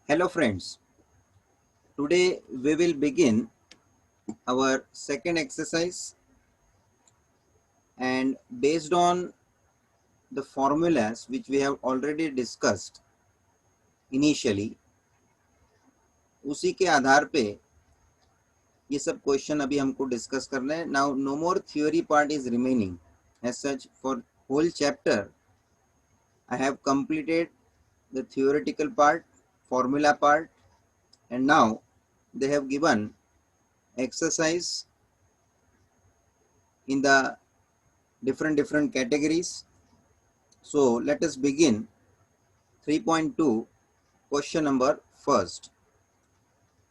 Hello friends, today we will begin our second exercise, and based on the formulas which we have already discussed initially, उसी के आधार पे ये सब question अभी हमको डिस्कस करना है. Now no more theory part is remaining. As such for whole chapter I have completed the theoretical part, formula part, and now they have given exercise in the different categories. So let us begin 3.2 question number first.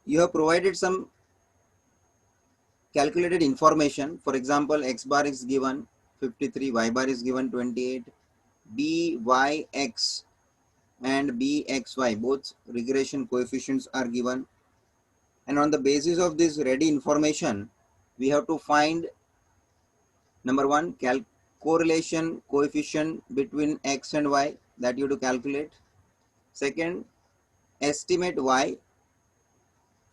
You have provided some calculated information. For example, x bar is given 53, y bar is given 28, byx and bxy both regression coefficients are given, and on the basis of this ready information we have to find number one correlation coefficient between x and y, that you have to calculate. Second, estimate y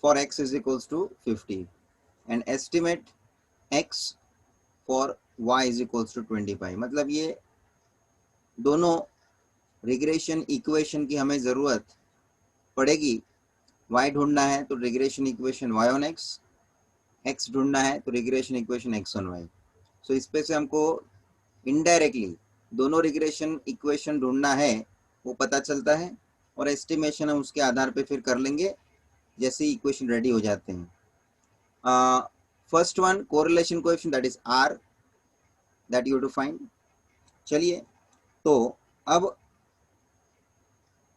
for x is equals to 50 and estimate x for y is equals to 25. मतलब ये दोनों regression equation की हमें ज़रूरत पड़ेगी. y ढूंढना है तो regression equation y on x ढूंढना है तो regression equation x on y. सो इस पे से हमको इनडायरेक्टली दोनों रिग्रेशन इक्वेशन ढूंढना है वो पता चलता है, और एस्टिमेशन हम उसके आधार पे फिर कर लेंगे जैसे इक्वेशन रेडी हो जाते हैं. First one correlation coefficient that is r that you have to find. चलिए, तो अब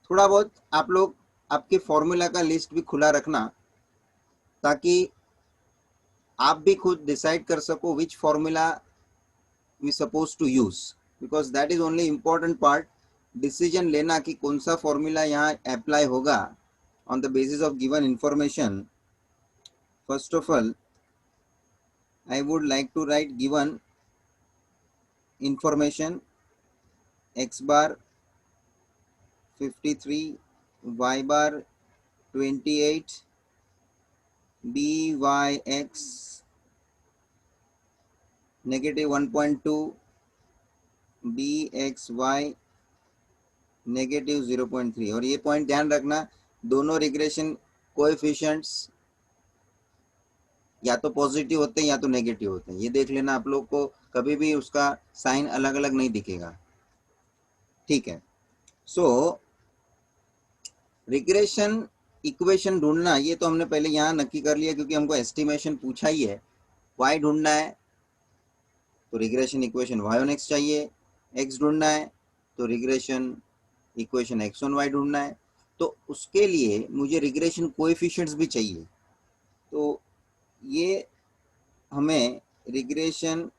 थोड़ा बहुत आप लोग आपके फॉर्मूला का लिस्ट भी खुला रखना ताकि आप भी खुद डिसाइड कर सको which formula we suppose to use, because that is only important part. Decision लेना कि कौन सा फॉर्मूला यहाँ अप्लाई होगा on the basis of given information. First of all I would like to write given information x bar 53, y bar 28, byx negative 1.2, bxy negative 0.3. और ये point ध्यान रखना, दोनों रिग्रेशन कोएफिशिएंट्स या तो पॉजिटिव होते हैं या तो नेगेटिव होते हैं. ये देख लेना, आप लोग को कभी भी उसका साइन अलग अलग नहीं दिखेगा. ठीक है. सो रिग्रेशन इक्वेशन ढूंढना ये तो हमने पहले यहाँ नक्की कर लिया क्योंकि हमको एस्टिमेशन पूछा ही है. y ढूंढना है तो regression equation y on x चाहिए. x ढूंढना है तो regression equation x on y ढूंढना है. तो उसके लिए मुझे रिग्रेशन कोएफिशिएंट्स भी चाहिए. तो ये हमें regression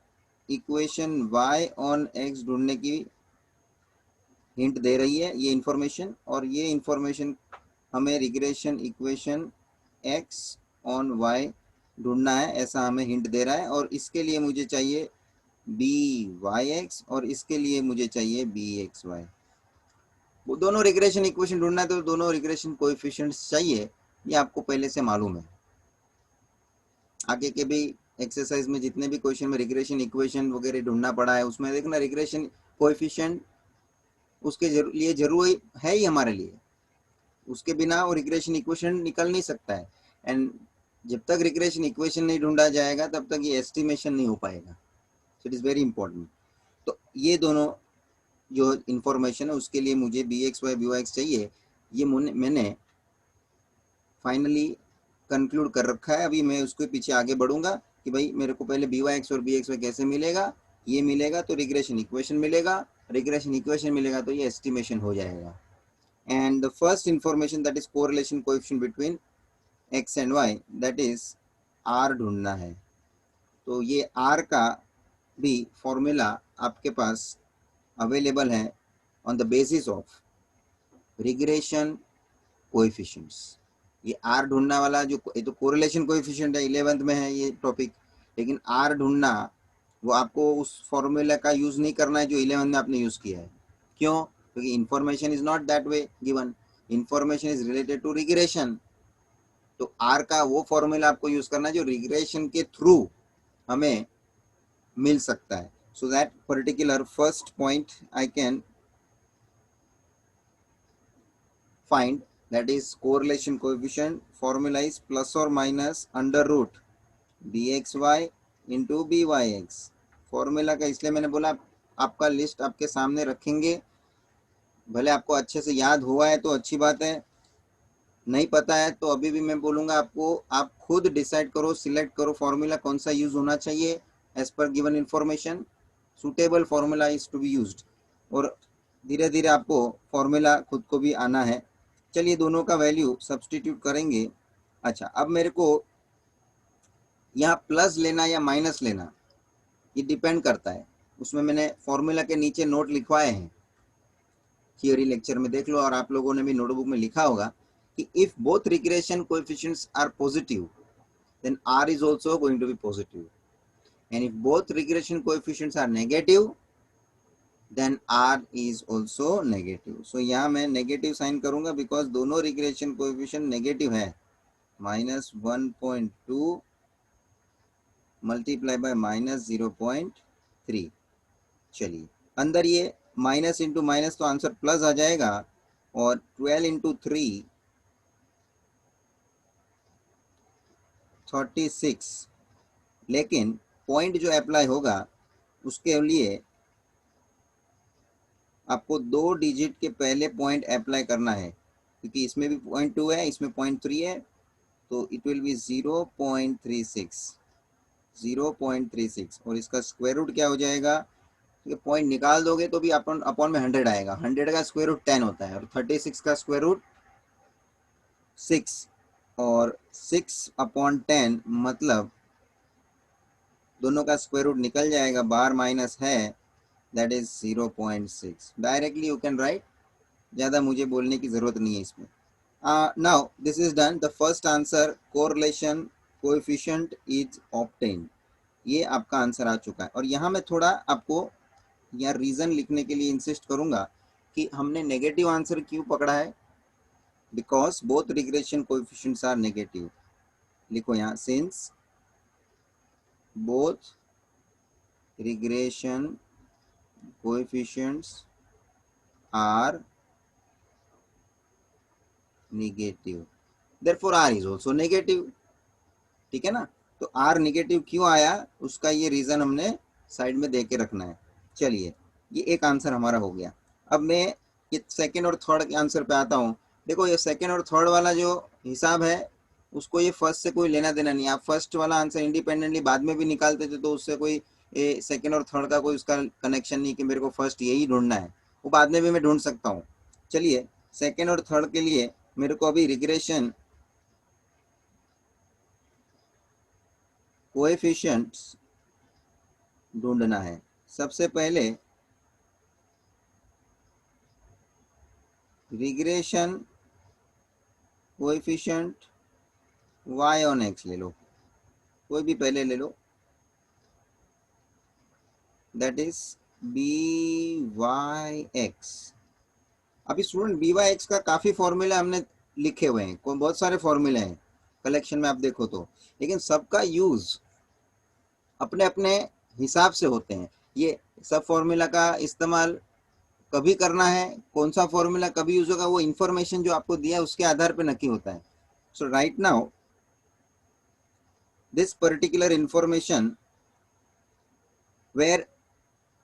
equation y on x ढूंढने की हिंट दे रही है ये इंफॉर्मेशन, और ये इंफॉर्मेशन हमें regression equation x on y ढूंढना है ऐसा हमें हिंट दे रहा है. और इसके लिए मुझे चाहिए byx और इसके लिए मुझे चाहिए bxy. वो दोनों रिग्रेशन इक्वेशन ढूंढना है तो दोनों रिग्रेशन कोएफिशिएंट्स चाहिए, ये आपको पहले से मालूम है. आगे के भी एक्सरसाइज में जितने भी क्वेश्चन में रिग्रेशन इक्वेशन वगैरह ढूंढना पड़ा है उसमें देखना रिग्रेशन कोएफिशिएंट उसके लिए जरूरी है ही हमारे लिए. उसके बिना वो रिग्रेशन इक्वेशन निकल नहीं सकता है. एंड जब तक रिग्रेशन इक्वेशन नहीं ढूंढा जाएगा तब तक ये एस्टिमेशन नहीं हो पाएगा. So it is very important. तो ये दोनों जो इंफॉर्मेशन है उसके लिए मुझे bxy byx चाहिए. ये मैंने फाइनली कंक्लूड कर रखा है. अभी मैं उसके पीछे आगे बढ़ूंगा कि भाई मेरे को पहले byx और bxy कैसे मिलेगा. ये मिलेगा तो रिग्रेशन इक्वेशन मिलेगा, रिग्रेशन इक्वेशन मिलेगा तो ये एस्टिमेशन हो जाएगा. And the first information that is correlation coefficient between x and y, that is r ढूंढना है. तो ये r का भी फॉर्मूला आपके पास अवेलेबल है on the basis of regression coefficients. ये r ढूंढना वाला जो ये तो कोरिलेशन कोएफिशिएंट है, 11th में है ये टॉपिक, लेकिन r ढूंढना वो आपको उस फॉर्मूला का यूज नहीं करना है जो 11th में आपने यूज किया है. क्यों? क्योंकि information is not that way given. Information is related to regression, तो आर का वो फॉर्मूला आपको यूज करना है जो रिग्रेशन के थ्रू हमें मिल सकता है. So that particular first point I can find, that is correlation coefficient formula is plus or minus under root bxy into byx. Formula का इसलिए मैंने बोला आपका लिस्ट आपके सामने रखेंगे, भले आपको अच्छे से याद हुआ है तो अच्छी बात है, नहीं पता है तो अभी भी मैं बोलूँगा आपको, आप खुद डिसाइड करो, सिलेक्ट करो फॉर्मूला कौन सा यूज होना चाहिए as per given information. Suitable formula is to be used, और धीरे धीरे आपको फॉर्मूला खुद को भी आना है. चलिए दोनों का वैल्यू सब्सटीट्यूट करेंगे. अच्छा, अब मेरे को यहाँ प्लस लेना या माइनस लेना ये डिपेंड करता है, उसमें मैंने फॉर्मूला के नीचे नोट लिखवाए हैं, थियोरी लेक्चर में देख लो और आप लोगों ने भी नोटबुक में लिखा होगा कि if both regression coefficients are positive then r is also going to be positive, and if both regression coefficients are negative then r is also negative. so यहाँ मैं नेगेटिव साइन करूंगा बिकॉज दोनों regression coefficient negative है. -1.2 multiply by -0.3. चलिए अंदर ये minus into minus तो answer plus आ जाएगा, और 12 इंटू 3 36. लेकिन पॉइंट जो अप्लाई होगा उसके लिए आपको 2 डिजिट के पहले पॉइंट अप्लाई करना है, क्योंकि इसमें भी 0.2 है, इसमें 0.3 है, तो इट विल बी 0.36 और इसका स्क्वायर रूट क्या हो जाएगा, क्योंकि पॉइंट निकाल दोगे तो भी अपन अपॉन में 100 आएगा. 100 का स्क्वायर रूट 10 होता है और 36 का स्क्वायर रूट 6, और 6/10 मतलब दोनों का स्क्वायर रूट निकल जाएगा, बाहर माइनस है, that is 0.6. Directly you can write, ज़्यादा मुझे बोलने की ज़रूरत नहीं है इसमें. Now this is done, the first answer correlation coefficient is obtained. ये आपका आंसर आ चुका है. और यहाँ मैं थोड़ा आपको यहाँ रीज़न लिखने के लिए इंसिस्ट करूँगा कि हमने नेगेटिव आंसर क्यों पकड़ा है, because both regression coefficients are negative. लिखो यहाँ, since both regression coefficients are negative, therefore r is also negative. ठीक है ना, तो r नेगेटिव क्यों आया उसका ये रीजन हमने साइड में दे के रखना है. चलिए ये एक आंसर हमारा हो गया. अब मैं ये सेकेंड और थर्ड के आंसर पे आता हूँ. देखो ये सेकेंड और थर्ड वाला जो हिसाब है उसको ये फर्स्ट से कोई लेना देना नहीं. आप फर्स्ट वाला आंसर इंडिपेंडेंटली बाद में भी निकालते थे तो उससे कोई सेकेंड और थर्ड का कोई उसका कनेक्शन नहीं कि मेरे को फर्स्ट यही ढूंढना है, वो बाद में भी मैं ढूंढ सकता हूँ. चलिए सेकेंड और थर्ड के लिए मेरे को अभी रिग्रेशन कोएफिशिएंट्स ढूंढना है. सबसे पहले regression coefficient y on x ले लो, कोई भी पहले ले लो, दैट इज by(x). अभी स्टूडेंट by(x) का काफ़ी फॉर्मूला हमने लिखे हुए हैं, बहुत सारे फॉर्मूले हैं कलेक्शन में आप देखो तो, लेकिन सबका यूज़ अपने अपने हिसाब से होते हैं. ये सब फॉर्मूला का इस्तेमाल कभी करना है, कौन सा फॉर्मूला कभी यूज होगा, वो इंफॉर्मेशन जो आपको दिया है उसके आधार पे नक्की होता है. So right now this particular information where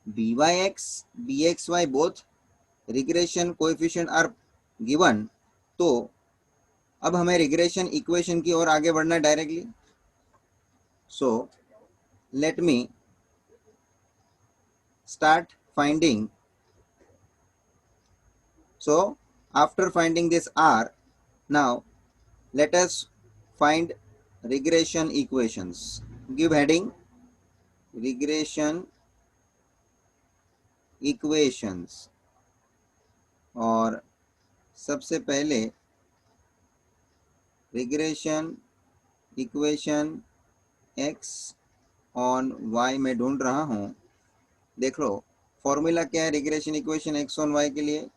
by(x) bxy both regression coefficient are given, तो अब हमें रिग्रेशन इक्वेशन की ओर आगे बढ़ना है directly. So let me start finding. So after finding this r, now let us find regression equations. Give heading regression equations, और सबसे पहले regression equation x on y में ढूंढ रहा हूँ. देख लो फॉर्मूला क्या है regression equation x on y के लिए,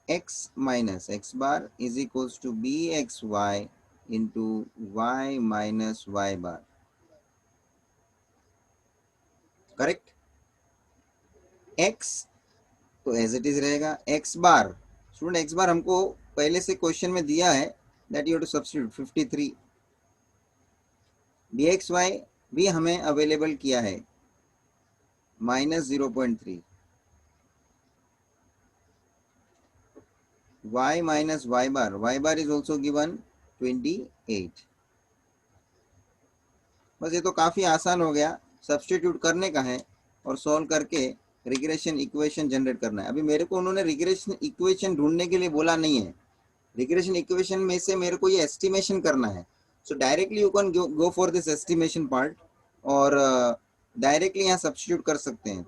x minus x bar is equals to bxy into y minus y bar. Correct. x तो एज इट इज रहेगा. x bar, student x bar हमको पहले से क्वेश्चन में दिया है, that you have to substitute 53. bxy भी हमें अवेलेबल किया है -0.3. y minus y bar is also given 28. बस ये तो काफ़ी आसान हो गया, सब्स्टिट्यूट करने का है और सॉल्व करके रिग्रेशन इक्वेशन जनरेट करना है. अभी मेरे को उन्होंने रिग्रेशन इक्वेशन ढूंढने के लिए बोला नहीं है. रिग्रेशन इक्वेशन में से मेरे को ये एस्टिमेशन करना है. So directly you can go for this estimation part और डायरेक्टली यहाँ सब्स्टिट्यूट कर सकते हैं.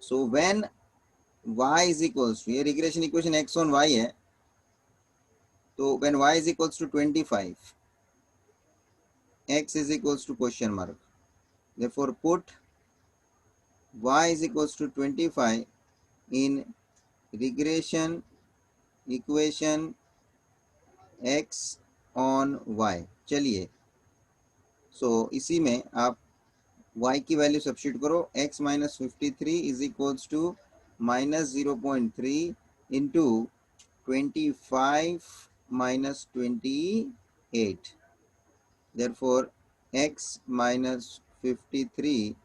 So when y is equals to, ये regression equation x on y है, तो when y is equals to 25, x is equals to question mark. Therefore, put y is equals to 25 in regression equation x on y. चलिए, so इसी में आप y की value substitute करो. x minus 53 is equals to minus 0.3 into 25 minus 28. Therefore, x minus 53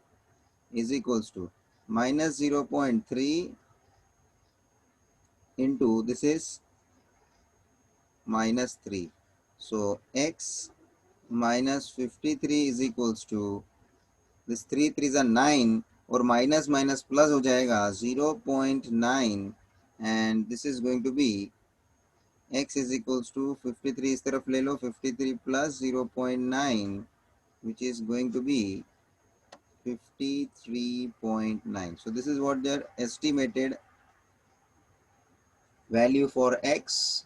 is equals to minus 0.3 into, this is minus 3. So, x minus 53 is equals to, this 3 3s are 9 और minus minus plus हो जाएगा 0.9 and this is going to be x is equals to 53 इस तरफ ले लो, 53 plus 0.9 which is going to be 53.9. So this is what their estimated value for x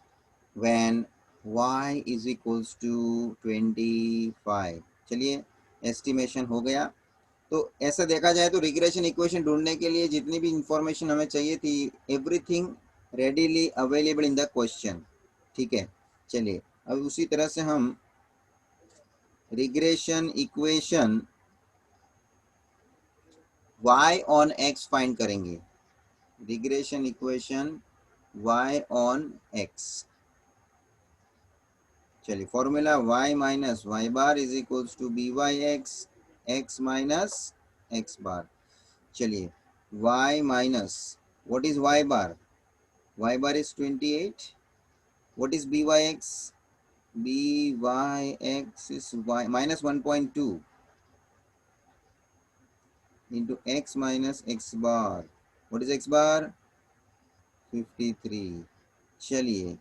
when y is equals to 25. चलिए, estimation हो गया. तो ऐसा देखा जाए तो रिग्रेशन इक्वेशन ढूंढने के लिए जितनी भी इंफॉर्मेशन हमें चाहिए थी, everything readily available in the question. ठीक है. चलिए, अब उसी तरह से हम regression equation y on x find करेंगे. Regression equation y on x. चलिए, formula y minus y bar is equals to byx x minus x bar. चलिए, y minus, what is y bar? y bar is 28. What is byx? byx is y minus 1.2 into x minus x bar. What is x bar? 53. चलिए,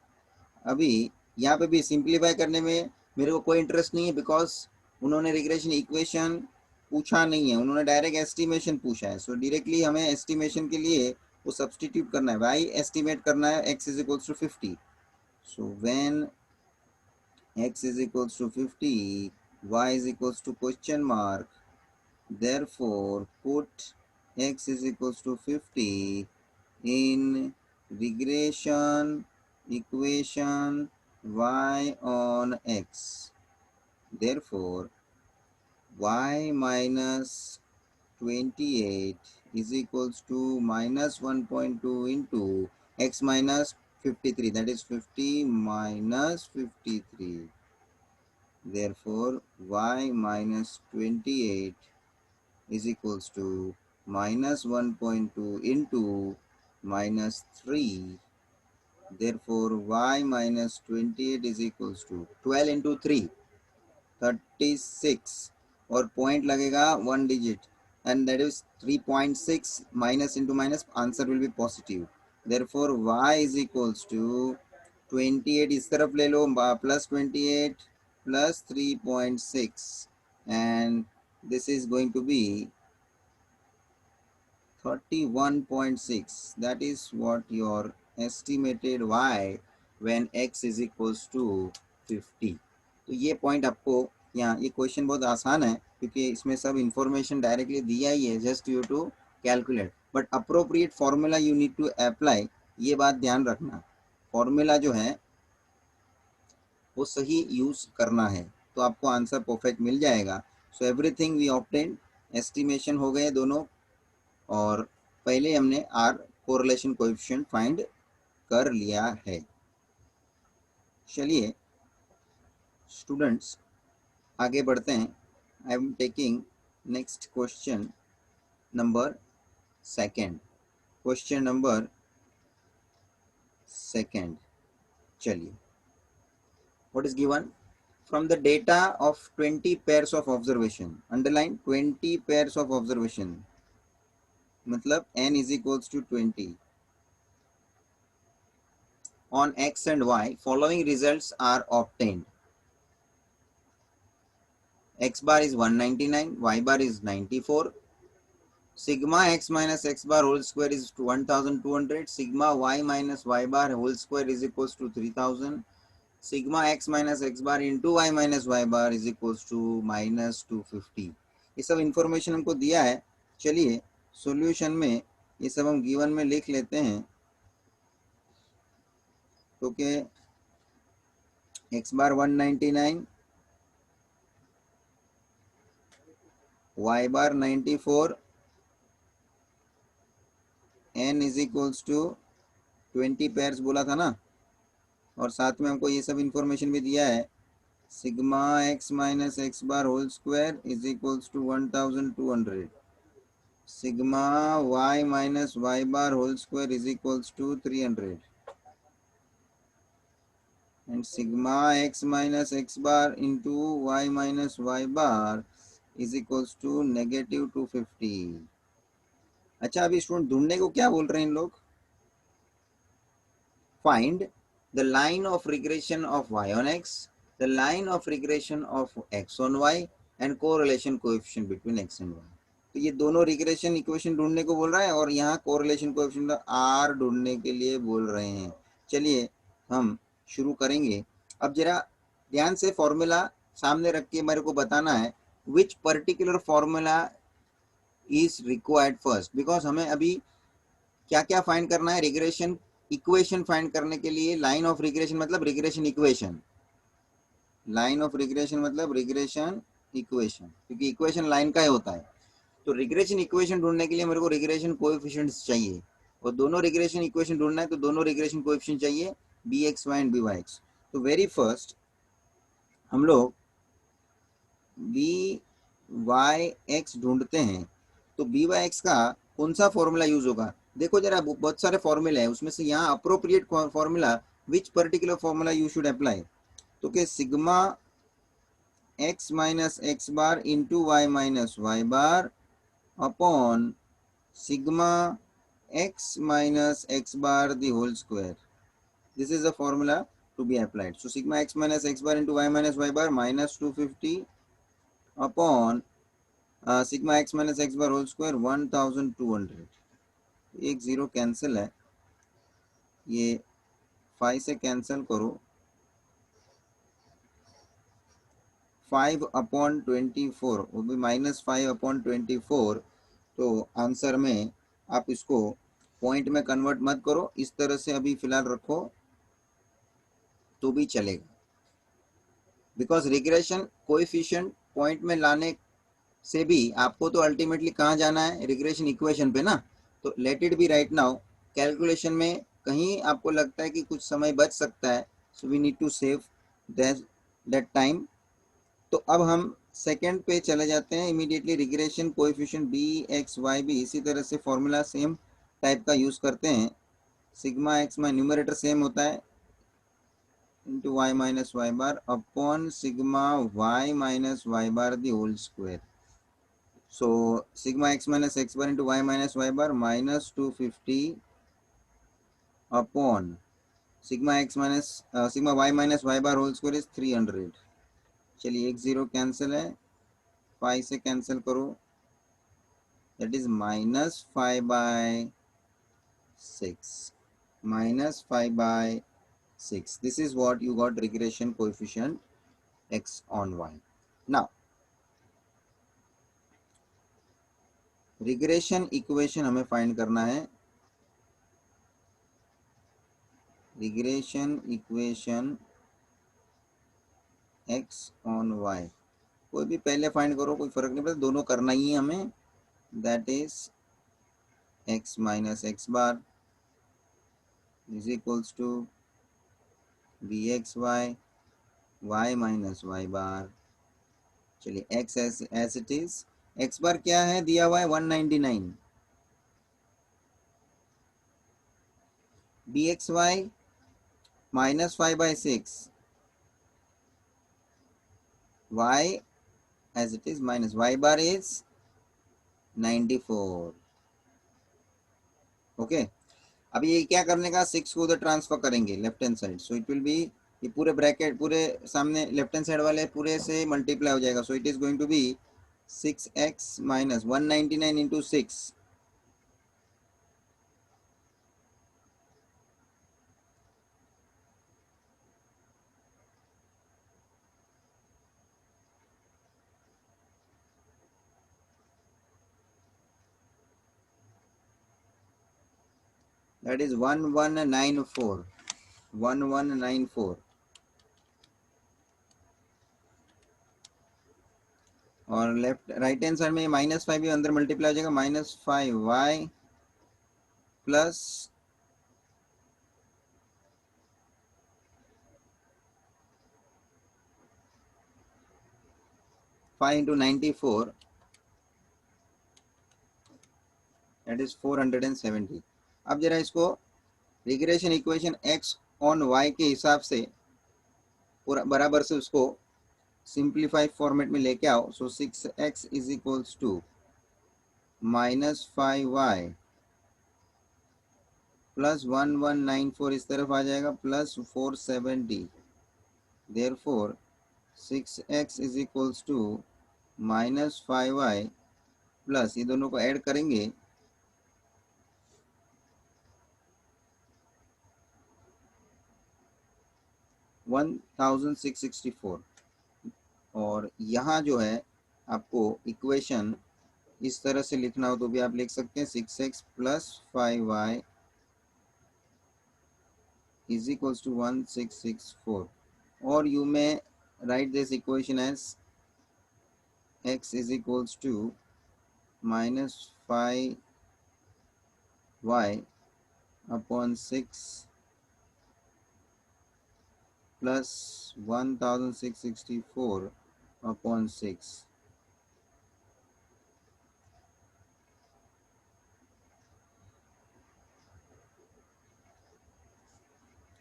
अभी यहाँ पे भी simplify करने में मेरे को कोई इंटरेस्ट नहीं है, बिकॉज उन्होंने रिग्रेशन इक्वेशन पूछा नहीं है, उन्होंने डायरेक्ट एस्टिमेशन पूछा है. सो डायरेक्टली हमें एस्टिमेशन के लिए वो सब्सटीट्यूट करना है. वाई एस्टिमेट करना है, x is equals to 50. So when x is equals to 50, y is equals to question mark. Therefore, put x is equals to 50 in regression equation y on x. Therefore, y minus 28 is equals to minus 1.2 into x minus 53, that is 50 minus 53. Therefore, y minus 28 is equals to minus 1.2 into minus 3. Therefore, y minus 28 is equals to 12 into 3, 36, और point लगेगा 1 digit, and that is 3.6. minus into minus, answer will be positive. Therefore, y is equals to 28 इस तरफ ले लो, plus 28 plus 3.6, and this is going to be 31.6. that is what your estimated y when x is equals to 50. तो ये point आपको यहाँ, ये question बहुत आसान है क्योंकि इसमें सब इंफॉर्मेशन डायरेक्टली दिया ही है, just you to calculate. But appropriate formula you need to apply ये बात ध्यान रखना, फॉर्मूला जो है वो सही यूज करना है तो आपको आंसर परफेक्ट मिल जाएगा। So everything we obtain, estimation हो गए दोनों, और पहले हमने आर कोरिलेशन कोएफिशिएंट फाइंड कर लिया है। चलिए स्टूडेंट्स आगे बढ़ते हैं। I am taking next question number second. Question number second, चलिए what is given, from the data of 20 pairs of observation, underline 20 pairs of observation, मतलब n is equals to 20 on x and y, following results are obtained. X bar is 199, y bar is 94, sigma x minus x bar whole square is 1200, sigma y minus y bar whole square is equals to 3000, sigma x minus x bar into y minus y bar is equals to minus 250। ये सब information हमको दिया है। चलिए solution में ये सब हम गिवन में लिख लेते हैं। तो के x bar 199, y bar 94, n is equals to 20 pairs बोला था ना, और साथ में हमको ये सब इंफॉर्मेशन भी दिया है। Sigma x minus x bar whole square is equals to 1200, sigma y minus y bar whole square is equals to 300, and sigma x minus x bar into y minus y bar is equals to negative 250। अच्छा अभी student ढूंढने को क्या बोल रहे हैं इन लोग, find the line of regression of y on x, the line of regression of x on y and correlation coefficient between x and y। तो ये दोनों रिग्रेशन इक्वेशन ढूंढने को बोल रहा है और यहाँ कोरिलेशन कोएफिशिएंट r ढूंढने के लिए बोल रहे हैं। चलिए हम शुरू करेंगे। अब जरा ध्यान से फॉर्मूला सामने रख के मेरे को बताना है विच particular formula is required first, because हमें अभी क्या क्या फाइंड करना है, रिग्रेशन इक्वेशन फाइंड करने के लिए लाइन ऑफ रिग्रेशन मतलब regression equation, line of regression मतलब रिग्रेशन इक्वेशन, क्योंकि इक्वेशन लाइन का ही होता है। तो रिग्रेशन इक्वेशन ढूंढने के लिए मेरे को रिग्रेशन कोएफिशिएंट्स चाहिए, और दोनों रिग्रेशन इक्वेशन ढूंढना है तो दोनों रिग्रेशन कोएफिशिएंट चाहिए b x y and b y x. तो वेरी फर्स्ट हम लोग बी वाई एक्स ढूंढते हैं। तो बी वाई एक्स का कौन सा फॉर्मूला यूज होगा, देखो जरा बहुत सारे फॉर्मूले हैं, उसमें से यहाँ appropriate formula which particular formula you should apply. तो के sigma x minus x bar into Y minus Y bar upon sigma x minus x bar the whole square. This is the formula to be applied. So sigma x minus x bar into y minus y bar minus 250 upon sigma x minus x bar whole square 1200। एक zero cancel है, ये 5 से cancel करो, 5 upon 24 वो भी minus 5 upon 24। तो answer में आप इसको पॉइंट में कन्वर्ट मत करो, इस तरह से अभी फिलहाल रखो तो भी चलेगा, बिकॉज रिग्रेशन कोएफिशिएंट पॉइंट में लाने से भी आपको तो अल्टीमेटली कहाँ जाना है, रिग्रेशन इक्वेशन पे ना। तो let it be right now. Calculation में कहीं आपको लगता है कि कुछ समय बच सकता है, so we need to save that time. तो अब हम सेकेंड पे चले जाते हैं immediately, regression coefficient B x Y भी इसी तरह से फॉर्मूला सेम टाइप का यूज करते हैं। सिग्मा एक्स में न्यूमरेटर सेम होता है into y minus y bar upon sigma y minus y bar the whole square. So sigma x minus x bar into y minus y bar minus 250 upon sigma x minus sigma y minus y bar whole square is 300। चलिए एक zero cancel है, 5 से cancel करो, that is minus 5 by 6, minus 5 by 6। This is what you got regression coefficient x on y. Now regression equation हमें find करना है। Regression equation x on y, कोई भी पहले फाइंड करो, कोई फर्क नहीं पड़ता, दोनों करना ही है हमें। That is x minus x bar is equals to b x y, y minus Y bar. चलिए x as it is, x bar क्या है दिया हुआ है 199, b x y minus 5/6, y as it is minus y bar is 94। Okay, अब ये क्या करने का, 6 को उधर ट्रांसफर करेंगे left hand side, so it will B, ये पूरे ब्रैकेट पूरे सामने लेफ्ट हैंड साइड वाले पूरे से मल्टीप्लाई हो जाएगा, so it is going to be 6x minus 199 into 6, that is 1194, 1194। और लेफ्ट राइट हैंड साइड में -5 भी अंदर मल्टीप्लाई हो जाएगा, -5y plus 5 into 94, that is 470। अब जरा इसको regression equation x on y के हिसाब से पूरा बराबर से उसको सिंप्लीफाइड फॉर्मेट में लेके आओ, so 6x is equals to -5y plus 1194 इस तरफ आ जाएगा plus 470, therefore 6x is equals to -5y plus, ये दोनों को ऐड करेंगे 1664। और यहाँ जो है आपको इक्वेशन इस तरह से लिखना हो तो भी आप लिख सकते हैं, 6x plus 5y is equals to 1664, or you may write this equation as x is equals to minus 5y upon 6 plus 1664 upon 6।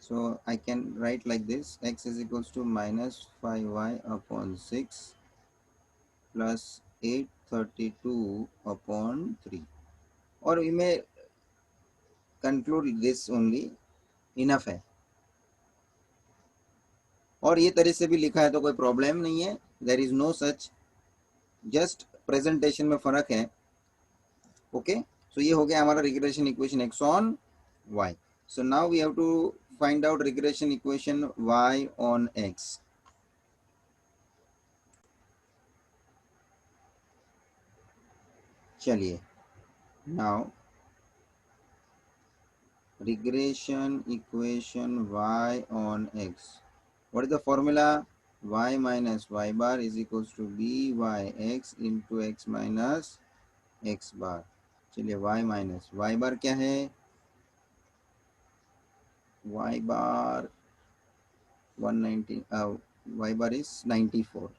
So I can write like this, x is equals to minus 5y upon 6 plus 832 upon 3, or we may conclude this only, enough है। और ये तरह से भी लिखा है तो कोई प्रॉब्लम नहीं है, there is no such, just presentation में फर्क है। ओके, सो ये हो गया हमारा regression equation X on Y. So now we have to find out regression equation Y on X. चलिए, now regression equation y on x, what is the formula, y minus y bar is equals to byx into x minus x bar। चलिए y minus y बार क्या है, y bar 190, y bar is 94।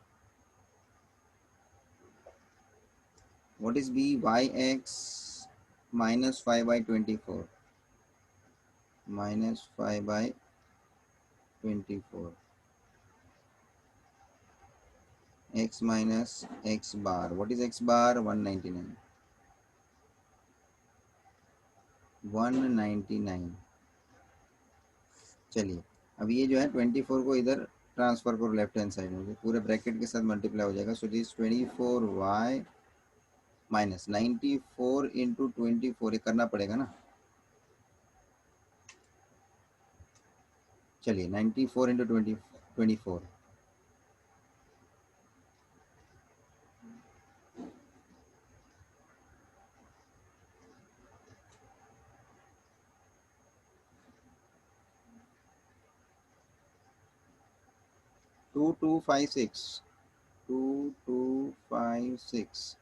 what is byx minus 5/24, minus 5/24, x minus x bar, what is x bar, 199, 199। चलिए, अब ये जो है 24 को इधर ट्रांसफर करो लेफ्ट हैंड साइड में, पूरे ब्रैकेट के साथ मल्टीप्लाई हो जाएगा, so this 24y minus 94 into 24, ये करना पड़ेगा ना। चलिए 94 इंटू 24, 2256 2256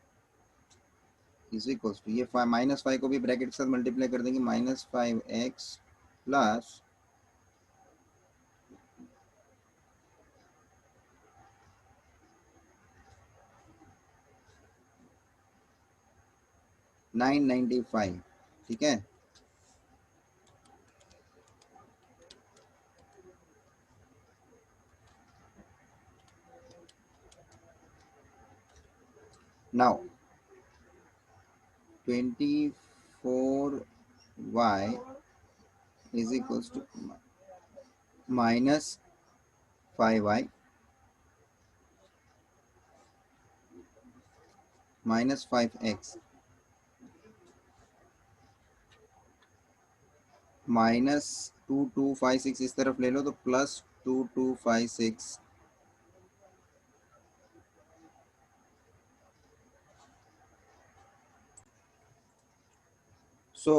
इज इक्वल्स टू, ये -5 को भी ब्रैकेट के साथ मल्टीप्लाई कर देंगे, -5x प्लस 995, ठीक है। Now 24y is equals to minus 5y minus 5x minus 2256 इस तरफ ले लो तो plus 2256 so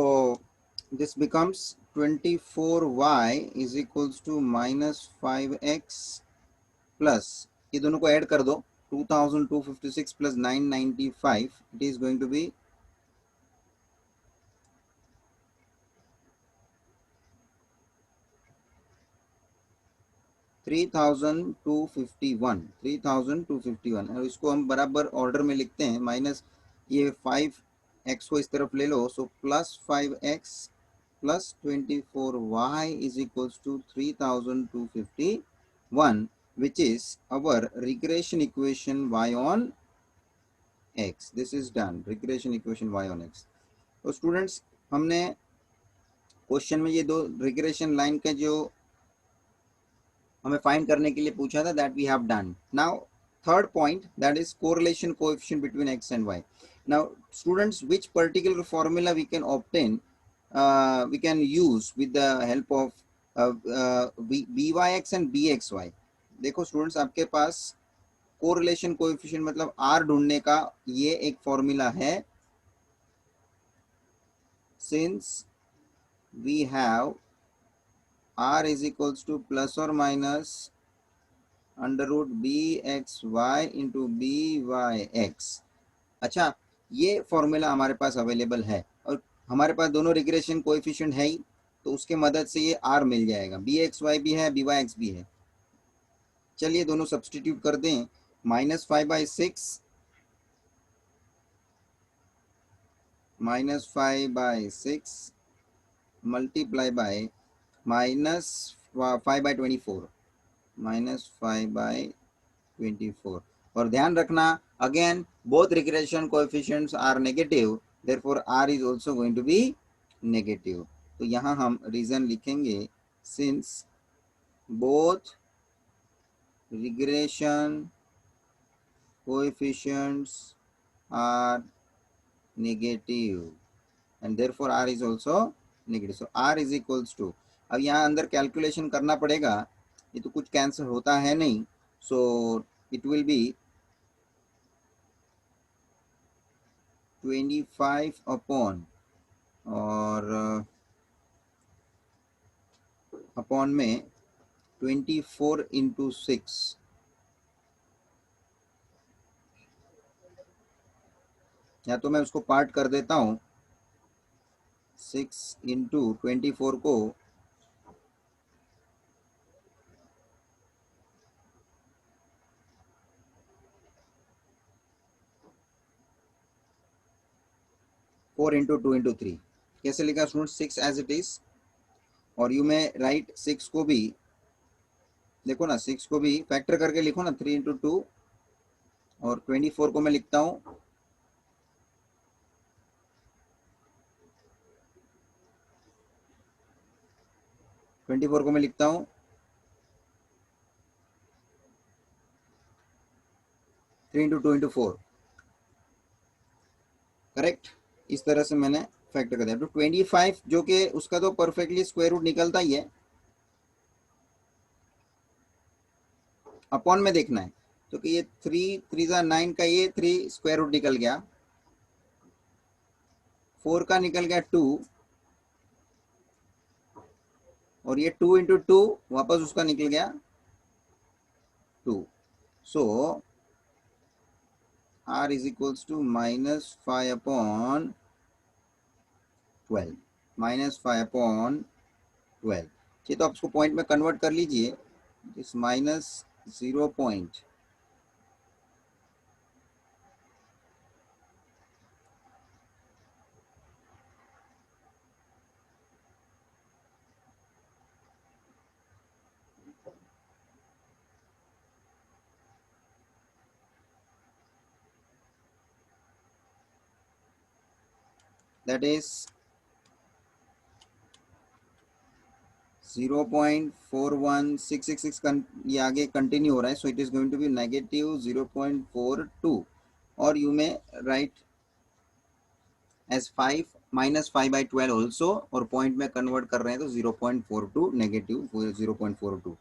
this becomes 24y is equals to minus 5x plus ये दोनों को ऐड कर दो 2256 plus 995 it is going to be 3251 और इसको हम बराबर ऑर्डर में लिखते हैं, माइनस ये 5x को इस तरफ ले लो, so plus 5x plus 24y is equals to 3251 which is our regression equation y on x। This is done, regression equation y on x। तो स्टूडेंट्स हमने क्वेश्चन में ये दो रिग्रेशन लाइन के जो हमें फाइंड करने के लिए पूछा था, that we have done. Now third point, that is correlation coefficient between X and Y. Now students which particular formula we can obtain, we can use with the help of BYX and BXY। देखो students, आपके पास correlation coefficient मतलब R ढूंढने का ये एक formula है। Since we have R is equals to plus or minus under root BXY into BYX। अच्छा, ये फॉर्मूला हमारे पास अवेलेबल है और हमारे पास दोनों रिग्रेशन कोएफिशिएंट है ही, तो उसके मदद से ये R मिल जाएगा। BXY भी है, BYX भी है। चलिए दोनों सब्सटीट्यूट कर दें, -5/6 -5/6 मल्टीप्लाई बाय -5/24 -5/24। और ध्यान रखना, again both regression coefficients are negative, therefore R is also going to be negative. तो यहाँ हम रीजन लिखेंगे, since both regression coefficients are negative and therefore r is also negative, so r is equals to, अब यहाँ अंदर calculation करना पड़ेगा, ये तो कुछ कैंसिल होता है नहीं, सो इट विल बी 25 अपॉन और अपॉन में 24 इंटू 6, या तो मैं उसको पार्ट कर देता हूँ, 6 इंटू 24 को 4 इंटू 2 इंटू 3। कैसे लिखा स्टूडेंट? 6 एज इट इज, और यू में राइट 6 को भी देखो ना, 6 को भी फैक्टर करके लिखो ना, 3 इंटू 2, और 24 को मैं लिखता हूँ 24 को मैं लिखता हूँ 3 इंटू 2 इंटू 4, करेक्ट। इस तरह से मैंने फैक्टर कर दिया। तो 25 जो कि उसका तो परफेक्टली स्क्वायर रूट निकलता ही है, अपॉन में देखना है, तो कि ये 3 3 जा 9 का ये 3 स्क्वायर रूट निकल गया, 4 का निकल गया 2, और ये 2 इंटू 2 वापस उसका निकल गया 2. So R is equals to minus 5 upon 12, minus 5 upon 12. ये तो आप उसको पॉइंट में कन्वर्ट कर लीजिए. इस माइनस 0 पॉइंट that is 0.41666 ये आगे कंटिन्यू हो रहा है. So it is going to be negative 0.42 और you may write as 5 minus 5 by 12 also और पॉइंट में कन्वर्ट कर रहे हैं तो 0.42 negative 0.42.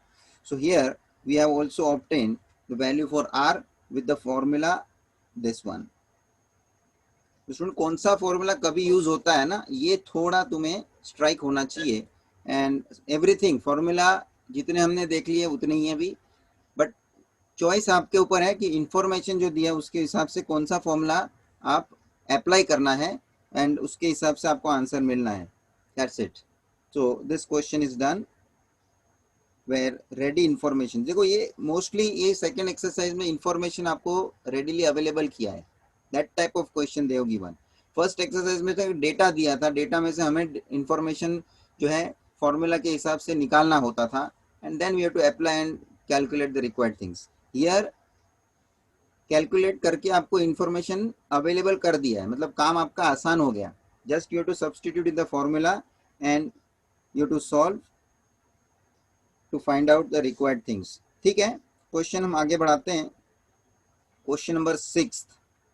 So here we have also obtain the value for R with the formula this one. Student कौन सा formula कभी यूज होता है ना, ये थोड़ा तुम्हें स्ट्राइक होना चाहिए. एंड एवरीथिंग फॉर्मूला जितने हमने देख लिए उतने ही है भी, बट चॉइस आपके ऊपर है कि इंफॉर्मेशन जो दिया उसके हिसाब से कौन सा फॉर्मूला आप अप्लाई करना है एंड उसके हिसाब से आपको आंसर मिलना है. That's it. So this question is done where ready information. देखो ये मोस्टली ये सेकेंड एक्सरसाइज में इंफॉर्मेशन आपको रेडीली अवेलेबल किया है. दैट टाइप ऑफ क्वेश्चन दे होगी वन. फर्स्ट एक्सरसाइज में तो डेटा दिया था, डेटा में से हमें इंफॉर्मेशन जो है फॉर्मूला के हिसाब से निकालना होता था and then we have to apply and calculate the required things. Here calculate करके आपको इंफॉर्मेशन अवेलेबल कर दिया है, मतलब काम आपका आसान हो गया. Just you have to substitute in the formula and you have to solve to find out the required things. ठीक है, क्वेश्चन हम आगे बढ़ाते हैं. क्वेश्चन नंबर 6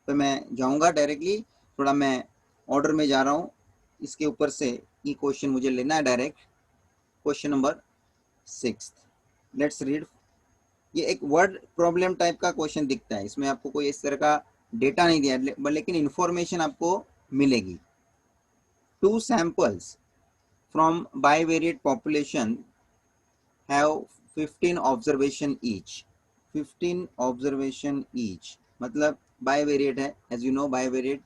पे मैं जाऊंगा डायरेक्टली. थोड़ा मैं ऑर्डर में जा रहा हूँ, इसके ऊपर से ये क्वेश्चन मुझे लेना है direct. Question number 6, let's read. ये एक वर्ड प्रॉब्लम टाइप का क्वेश्चन दिखता है. इसमें आपको कोई इस तरह का डेटा नहीं दिया लेकिन इंफॉर्मेशन आपको मिलेगी. 2 samples from bivariate population have 15 observation each. 15 observation each मतलब बाइवेरिएट है. As you know bivariate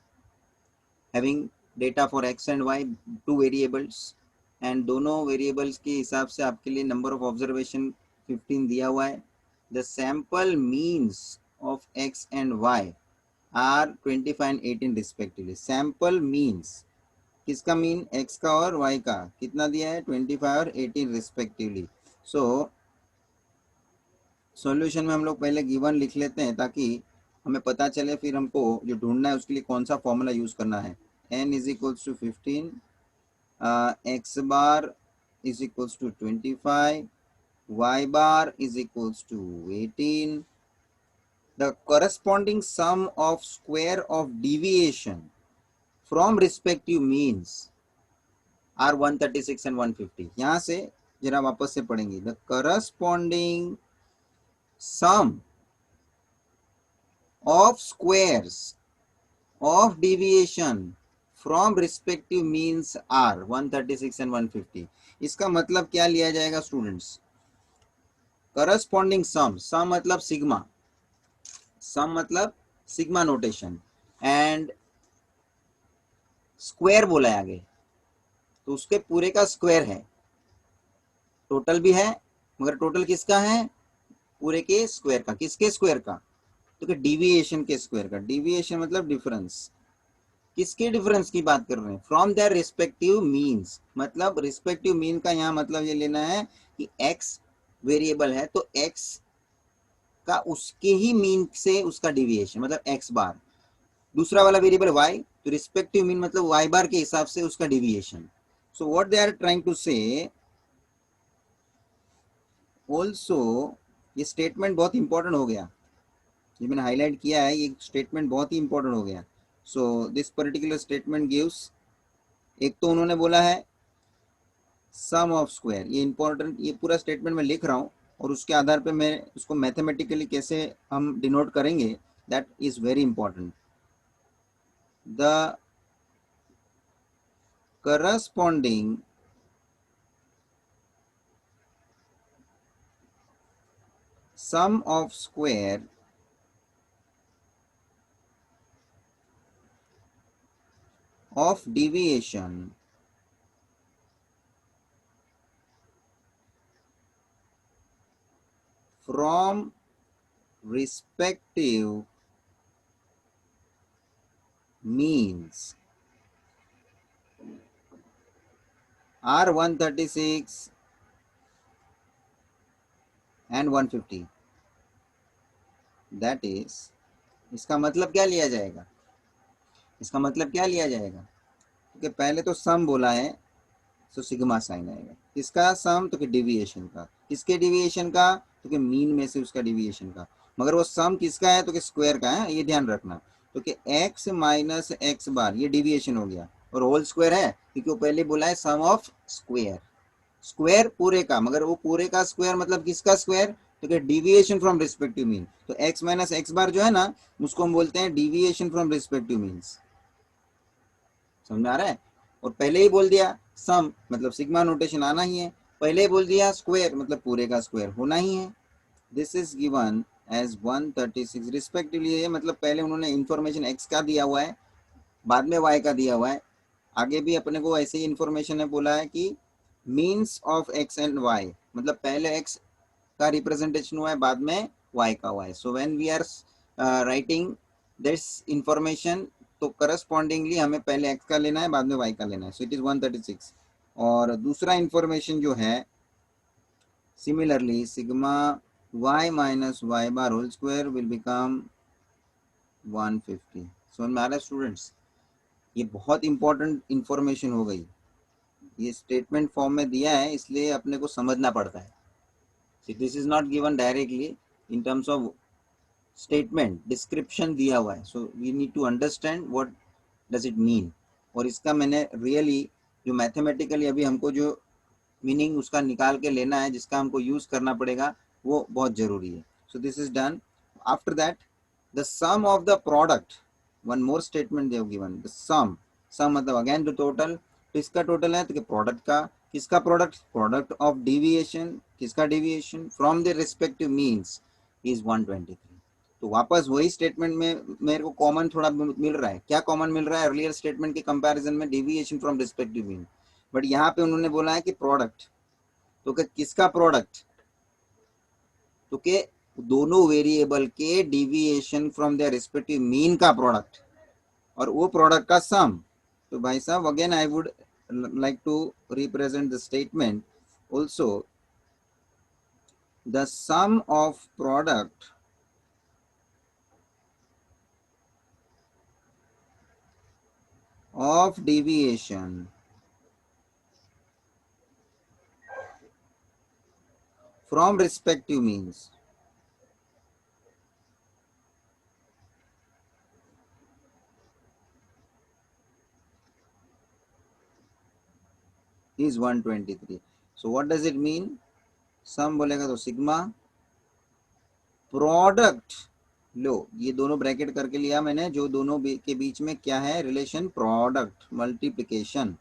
having data for X and Y, 2 variables and दोनों वेरिएबल्स के हिसाब से आपके लिए नंबर ऑफ ऑब्जर्वेशन 15 दिया हुआ है. The sample means of X and Y are 25 and 18 respectively. Sample means किसका मीन, एक्स का और वाई का, कितना दिया है 25 और 18 रिस्पेक्टिवली. सो सॉल्यूशन में हम लोग पहले गिवन लिख लेते हैं ताकि हमें पता चले फिर हमको जो ढूंढना है उसके लिए कौन सा फॉर्मूला यूज करना है. n is equals to 15, x bar is equals to 25, y bar is equals to 18. The corresponding sum of square of deviation from respective means are 136 and 150. यहाँ से जरा वापस से पढ़ेंगे. The corresponding sum of squares of deviation from respective means are 136 and 150. इसका मतलब क्या लिया जाएगा स्टूडेंट्स, करस्पॉन्डिंग सम, सम मतलब सिग्मा, सम मतलब सिग्मा नोटेशन एंड स्क्वायर बोला है आगे तो उसके पूरे का स्क्वायर है. टोटल भी है मगर टोटल किसका है, पूरे के स्क्वायर का. किसके स्क्वायर का, तो डिविएशन के स्क्वायर का. डिविएशन मतलब डिफरेंस. किसके डिफरेंस की बात कर रहे हैं, फ्रॉम देयर रिस्पेक्टिव मीन्स. मतलब रिस्पेक्टिव मीन का यहाँ मतलब ये लेना है कि x वेरिएबल है तो x का उसके ही मीन से उसका डिविएशन मतलब x बार. दूसरा वाला वेरिएबल y तो रिस्पेक्टिव मीन मतलब y बार के हिसाब से उसका deviation. So what they are trying to say also, ये स्टेटमेंट बहुत इंपॉर्टेंट हो गया, ये मैंने हाईलाइट किया है, ये स्टेटमेंट बहुत ही इंपॉर्टेंट हो गया. So this particular statement gives, एक तो उन्होंने बोला है सम ऑफ स्क्वायर, ये इंपॉर्टेंट, ये पूरा स्टेटमेंट मैं लिख रहा हूँ और उसके आधार पे मैं उसको मैथमेटिकली कैसे हम डिनोट करेंगे that is very important. The corresponding sum of square of deviation from respective means are 136 and 150. That is, इसका मतलब क्या लिया जाएगा, इसका मतलब क्या लिया जाएगा, क्योंकि पहले तो सम बोला है, तो सिग्मा साइन आएगा। किसका सम, तो कि डेविएशन का। किसके डेविएशन का, तो कि मीन में से उसका डेविएशन का। मगर वो सम किसका है, तो कि स्क्वायर का है, ये ध्यान रखना। तो कि x माइनस एक्स बार ये डेविएशन हो गया, और होल स्क्वायर है क्योंकि वो पहले बोला है सम ऑफ स्क्वायर, स्क्वायर पूरे का। मगर वो पूरे का स्क्वायर मतलब किसका स्क्वायर, तो कि डिविएशन फ्रॉम रिस्पेक्टिव मीन। तो x माइनस एक्स बार जो है ना, उसको हम बोलते हैं डिविएशन फ्रॉम रिस्पेक्टिव मीन्स। समझ में आ रहा है। और पहले ही बोल दिया सम मतलब सिग्मा नोटेशन आना ही है, पहले ही बोल दिया स्क्वायर मतलब पूरे का स्क्वायर होना ही है। This is given as 136 respectively. ये मतलब पहले उन्होंने इंफॉर्मेशन x का दिया हुआ है, बाद में y का दिया हुआ है। आगे भी अपने को ऐसे ही इंफॉर्मेशन है, बोला है कि means of x and y, मतलब पहले x का रिप्रेजेंटेशन हुआ है, बाद में y का हुआ है। So when we are writing this information, तो करस्पॉन्डिंगली हमें पहले x का लेना है, बाद में y का लेना है। So it is 136। और दूसरा इंफॉर्मेशन जो है, similarly sigma y minus Y bar whole square will become 150। समझ में आ रहा है स्टूडेंट्स, ये बहुत इंपॉर्टेंट इंफॉर्मेशन हो गई। ये स्टेटमेंट फॉर्म में दिया है, इसलिए अपने को समझना पड़ता है। This is not given directly in terms of statement, description दिया हुआ है। So we need to understand what does it mean. और इसका मैंने रियली जो मैथमेटिकली अभी हमको जो मीनिंग उसका निकाल के लेना है, जिसका हमको यूज करना पड़ेगा, वो बहुत जरूरी है। So this is done. After that the sum of the product, one more statement they have given, the sum, sum मतलब अगेन द टोटल। तो इसका टोटल है, तो प्रोडक्ट का, किसका प्रोडक्ट, प्रोडक्ट ऑफ डेविएशन, किसका deviation from the respective means is 123। तो वापस वही स्टेटमेंट में मेरे को कॉमन थोड़ा मिल रहा है। क्या कॉमन मिल रहा है, अर्लियर स्टेटमेंट के कंपैरिजन में, deviation from respective mean. But यहाँ पे उन्होंने बोला है कि प्रोडक्ट, तो किसका प्रोडक्ट, तो के दोनों वेरिएबल के deviation from their respective mean का प्रोडक्ट, और वो प्रोडक्ट का सम। तो भाई साहब again I would like to represent the statement also, the sum of product of deviation from respective means is 123. so what does it mean, सम बोलेगा तो sigma product, लो ये दोनों ब्रैकेट करके लिया मैंने, जो दोनों के बीच में क्या है relation, product multiplication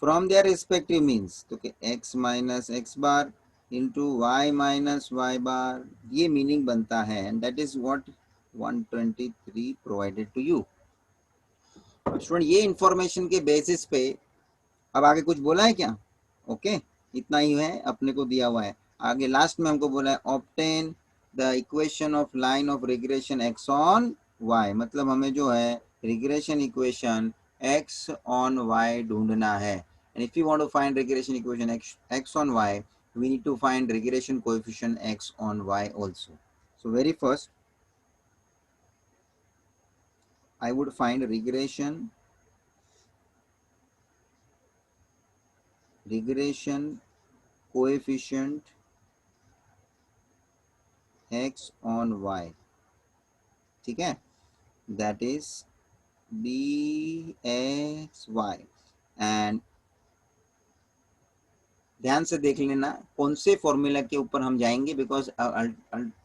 from their respective means, तो कि x minus x bar into Y minus Y bar, ये मीनिंग बनता है। And that is what 123 provided to you. Student ये इंफॉर्मेशन के बेसिस पे अब आगे कुछ बोला है क्या, ओके इतना ही है अपने को दिया हुआ है। आगे लास्ट में हमको बोला है obtain the equation of line of regression X on Y, मतलब हमें जो है regression equation X on Y ढूंढना है। And if you want to find regression equation X on Y, we need to find regression coefficient x on y also. So very first I would find regression coefficient x on y, ठीक है, that is bxy। And ध्यान से देख लेना कौन से formula के ऊपर हम जाएंगे, बिकॉज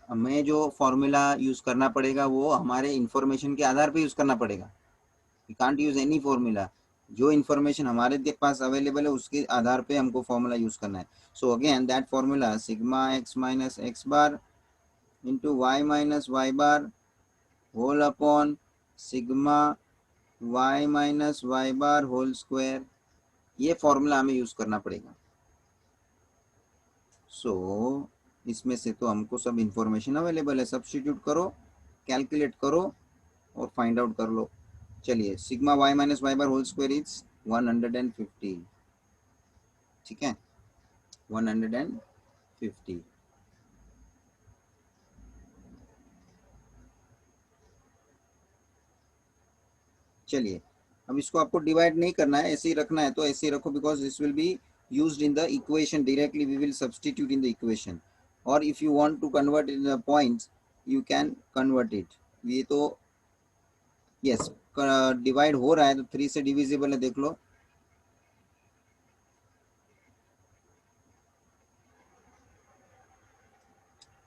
हमें जो फॉर्मूला यूज करना पड़ेगा वो हमारे इंफॉर्मेशन के आधार पे यूज करना पड़ेगा। We can't use any formula, जो इन्फॉर्मेशन हमारे पास अवेलेबल है उसके आधार पे हमको फॉर्मूला यूज करना है। So again that formula sigma x minus x bar into Y minus Y bar whole upon sigma Y minus Y bar whole square, ये फॉर्मूला हमें यूज करना पड़ेगा। सो इसमें से तो हमको सब इंफॉर्मेशन अवेलेबल है, सब्स्टिट्यूट करो, कैलकुलेट करो और फाइंड आउट कर लो। चलिए, sigma Y minus Y bar whole square is 150, ठीक है, 150। चलिए, अब इसको आपको डिवाइड नहीं करना है, ऐसे ही रखना है तो ऐसे ही रखो, because this will be used in the equation directly, we will substitute in the equation, or if you want to convert in the points you can convert it। ये तो यस, डिवाइड हो रहा है तो 3 से डिविजिबल है, देख लो।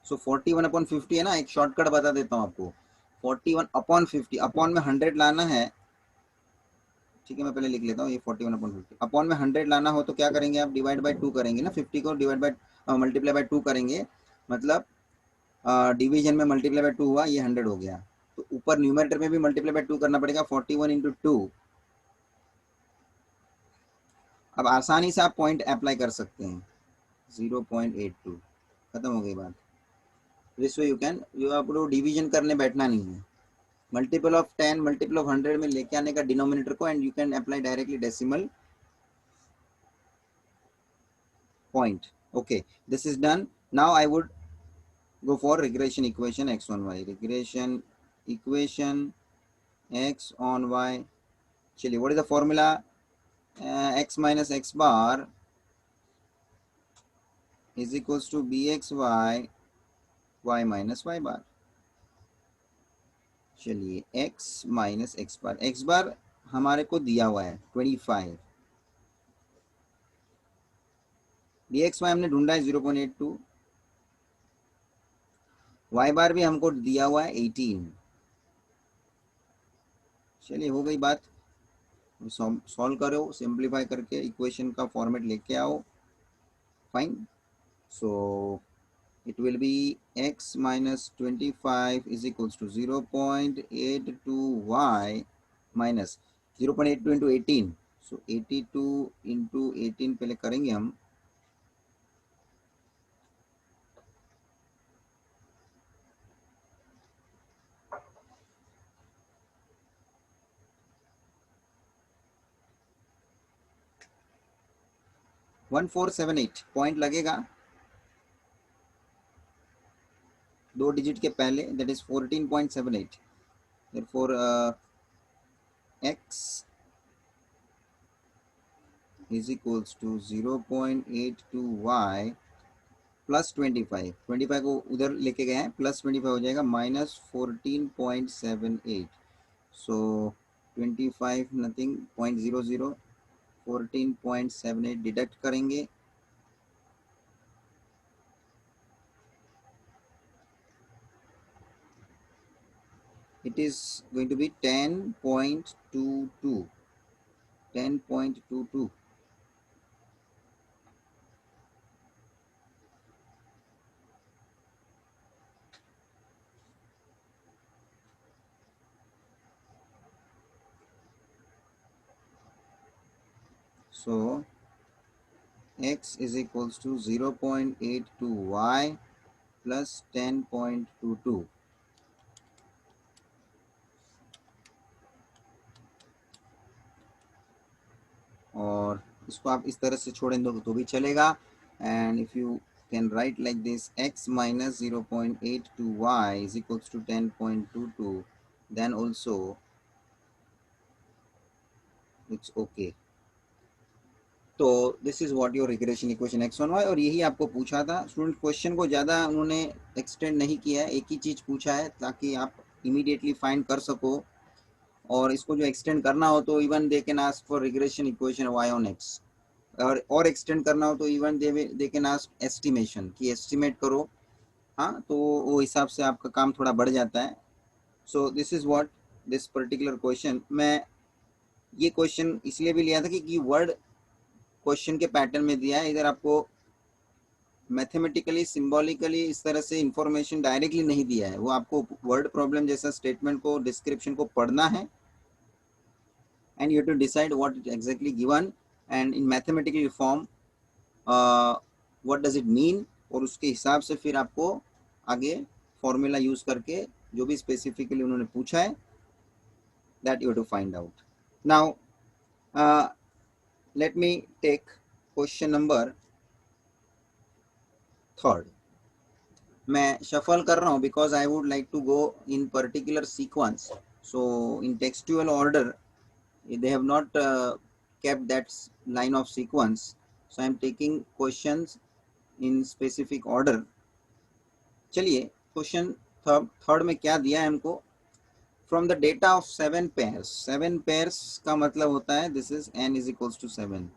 सो 41/50 है ना, एक शॉर्टकट बता देता हूँ आपको। 41/50, अपॉन में 100 लाना है, ठीक है, मैं पहले लिख लेता हूँ, ये 41/50 अपॉन में 100 लाना हो तो क्या करेंगे आप, डिवाइड बाय 2 करेंगे ना, 50 को डिवाइड बाय मल्टीप्लाई बाय 2 करेंगे, मतलब डिवीजन में मल्टीप्लाई बाय 2 हुआ, ये 100 हो गया, तो ऊपर न्यूमरेटर में भी मल्टीप्लाई बाय 2 करना पड़ेगा, 41 इंटू 2। अब आसानी से आप पॉइंट अप्लाई कर सकते हैं, 0.82, खत्म हो गई बात। This way you can, you आपको डिवीजन करने बैठना नहीं है, मल्टीपल ऑफ 10 मल्टीपल ऑफ 100 में लेके आने का डिनोमिनेटर को, and you can apply directly decimal point। Okay, this is done। Now I would go for regression equation x on y, regression equation x on y। चलिए, what is the formula, x minus x bar is equals to bxy y minus y bar। चलिए, x minus x bar, x bar हमारे को दिया हुआ है 25, bxy हमने ढूंढा है 0.82, y बार भी हमको दिया हुआ है 18। चलिए, हो गई बात, सॉल्व करो, सिंप्लीफाई करके इक्वेशन का फॉर्मेट लेके आओ, fine. So it will be x minus 25 is equals to 0.82y minus 0.82 into 18, so 82 into 18 पहले करेंगे हम, वन 478 पॉइंट लगेगा 2 डिजिट के पहले, that is 14.78। therefore x is equals to 0.82y plus 25 को उधर लेके गए हैं, प्लस 25 हो जाएगा माइनस 14.78, सो 25 नथिंग 0.00, 14.78 डिडक्ट करेंगे, it is going to be 10.22, 10.22। so x is equals to 0.82y plus 10.22, और इसको आप इस तरह से छोड़ें तो भी चलेगा, and if you can write like this, x minus 0.82y is equals to 10.22, then also it's okay। तो this is what your regression equation x on y, और यही आपको पूछा था स्टूडेंट। क्वेश्चन को ज़्यादा उन्होंने एक्सटेंड नहीं किया है, एक ही चीज़ पूछा है ताकि आप इमीडिएटली फाइंड कर सको, और इसको जो एक्सटेंड करना हो तो even they can ask for regression equation y on x, और एक्सटेंड करना हो तो even they can ask estimation, कि एस्टिमेट करो, हाँ, तो वो हिसाब से आपका काम थोड़ा बढ़ जाता है। So this is what this particular question, मैं ये क्वेश्चन इसलिए भी लिया था कि वर्ड क्वेश्चन के पैटर्न में दिया है, इधर आपको मैथमेटिकली सिंबॉलिकली इस तरह से इंफॉर्मेशन डायरेक्टली नहीं दिया है, वो आपको वर्ड प्रॉब्लम जैसा स्टेटमेंट को डिस्क्रिप्शन को पढ़ना है and you have to decide what is exactly given and in mathematical form what does it mean, और उसके हिसाब से फिर आपको आगे फॉर्मूला यूज करके जो भी स्पेसिफिकली उन्होंने पूछा है that you have to find out. Now let me take question number 3. मैं shuffle कर रहा हूँ because I would like to go in particular sequence, so in textual order they have not kept that line of sequence, so I am taking questions in specific order. चलिए question third में क्या दिया है हमको, from the data of 7 pairs, 7 pairs का मतलब होता है this is n is equals to 7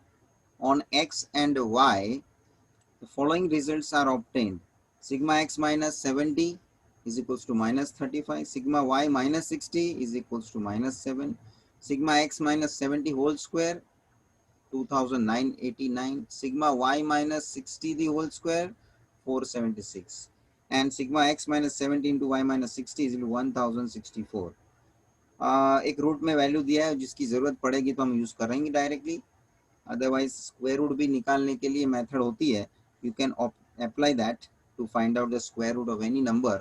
on x and y the following results are obtained. Sigma x minus 70 is equals to minus 35. Sigma y minus 60 is equals to minus 7. Sigma x minus 70 whole square 2989. Sigma y minus 60 the whole square 476. And sigma x minus 70 into y minus 60 is 1064. एक root में value दिया है जिसकी ज़रूरत पड़ेगी तो हम use करेंगे डायरेक्टली, अदरवाइज स्क्वायर रूट भी निकालने के लिए मेथड होती है, you can apply that to find out the square root of any number.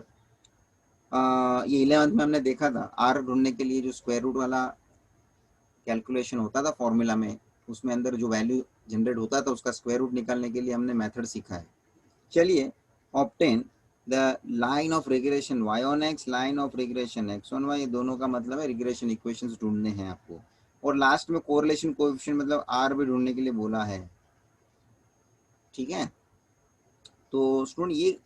ये 11th में हमने देखा था r ढूंढने के लिए जो स्क्वायर रूट वाला कैलकुलेशन होता था फॉर्मूला में, उसमें अंदर जो वैल्यू जनरेट होता था उसका स्क्वायर रूट निकालने के लिए हमने मेथड सीखा है. चलिए obtain the line of regression y on x, line of regression x on y, ये दोनों का मतलब है रिग्रेशन इक्वेशंस ढूंढने हैं आपको, और लास्ट में कोरिलेशन कोएफिशिएंट मतलब r भी ढूंढने के लिए बोला है. ठीक है, तो स्टूडेंट ये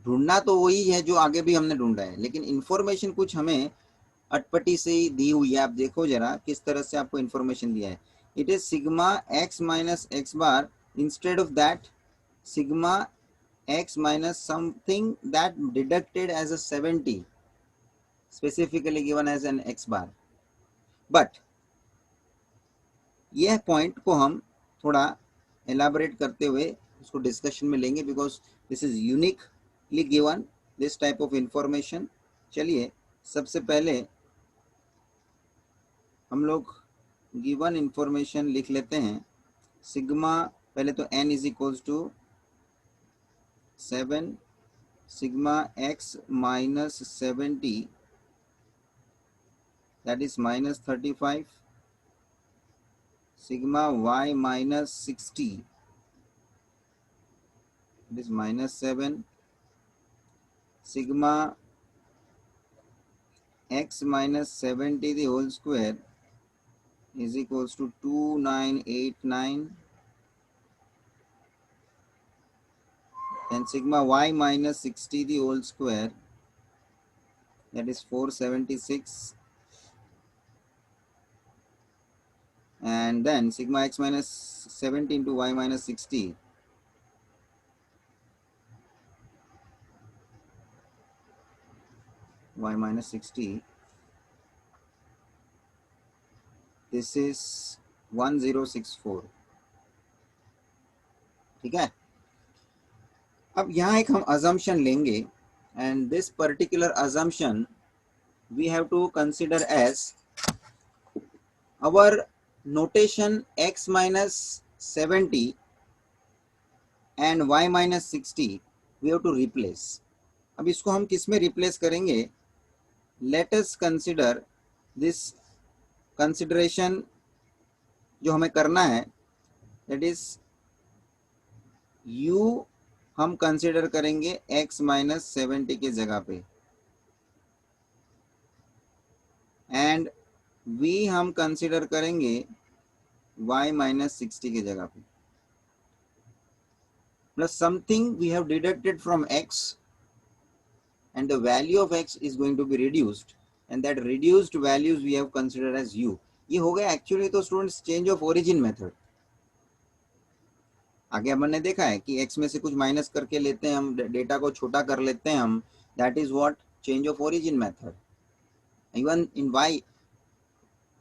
ढूंढना तो वही है जो आगे भी हमने ढूंढा है, लेकिन इंफॉर्मेशन कुछ हमें अटपटी से दी हुई है. आप देखो जरा किस तरह से आपको इंफॉर्मेशन दिया है. It is sigma x minus x bar, instead of that sigma x minus something that deducted as a 70 specifically given as an x bar. But यह पॉइंट को हम थोड़ा एलाबोरेट करते हुए उसको डिस्कशन में लेंगे, because this is uniquely given this type of information. चलिए सबसे पहले हम लोग गिवन इंफॉर्मेशन लिख लेते हैं. सिग्मा पहले तो n is equals to 7, sigma x minus 70 that is minus 35, sigma y minus 60 that is minus 7, sigma x minus 70 the whole square is equals to 2989, and sigma y minus 60 the whole square that is 476, and then sigma x minus 70 into y minus 60 y minus 60, this is 1064. ठीक है, अब यहाँ एक हम assumption लेंगे, and this particular assumption we have to consider as our notation x minus 70 and y minus 60 we have to replace. अब इसको हम किस में रिप्लेस करेंगे? Let us consider this consideration जो हमें करना है, that is u हम कंसिडर करेंगे x माइनस 70 के जगह पे, एंड v हम कंसिडर करेंगे y माइनस 60 की जगह पे, plus something we have deducted from x and the value of x is going to be reduced, and that reduced values we have considered as u. ये हो गया actually तो students change of origin method. आगे हमने देखा है कि x में से कुछ माइनस करके लेते हैं हम, डेटा को छोटा कर लेते हैं हम, that is what change of origin method. Even in y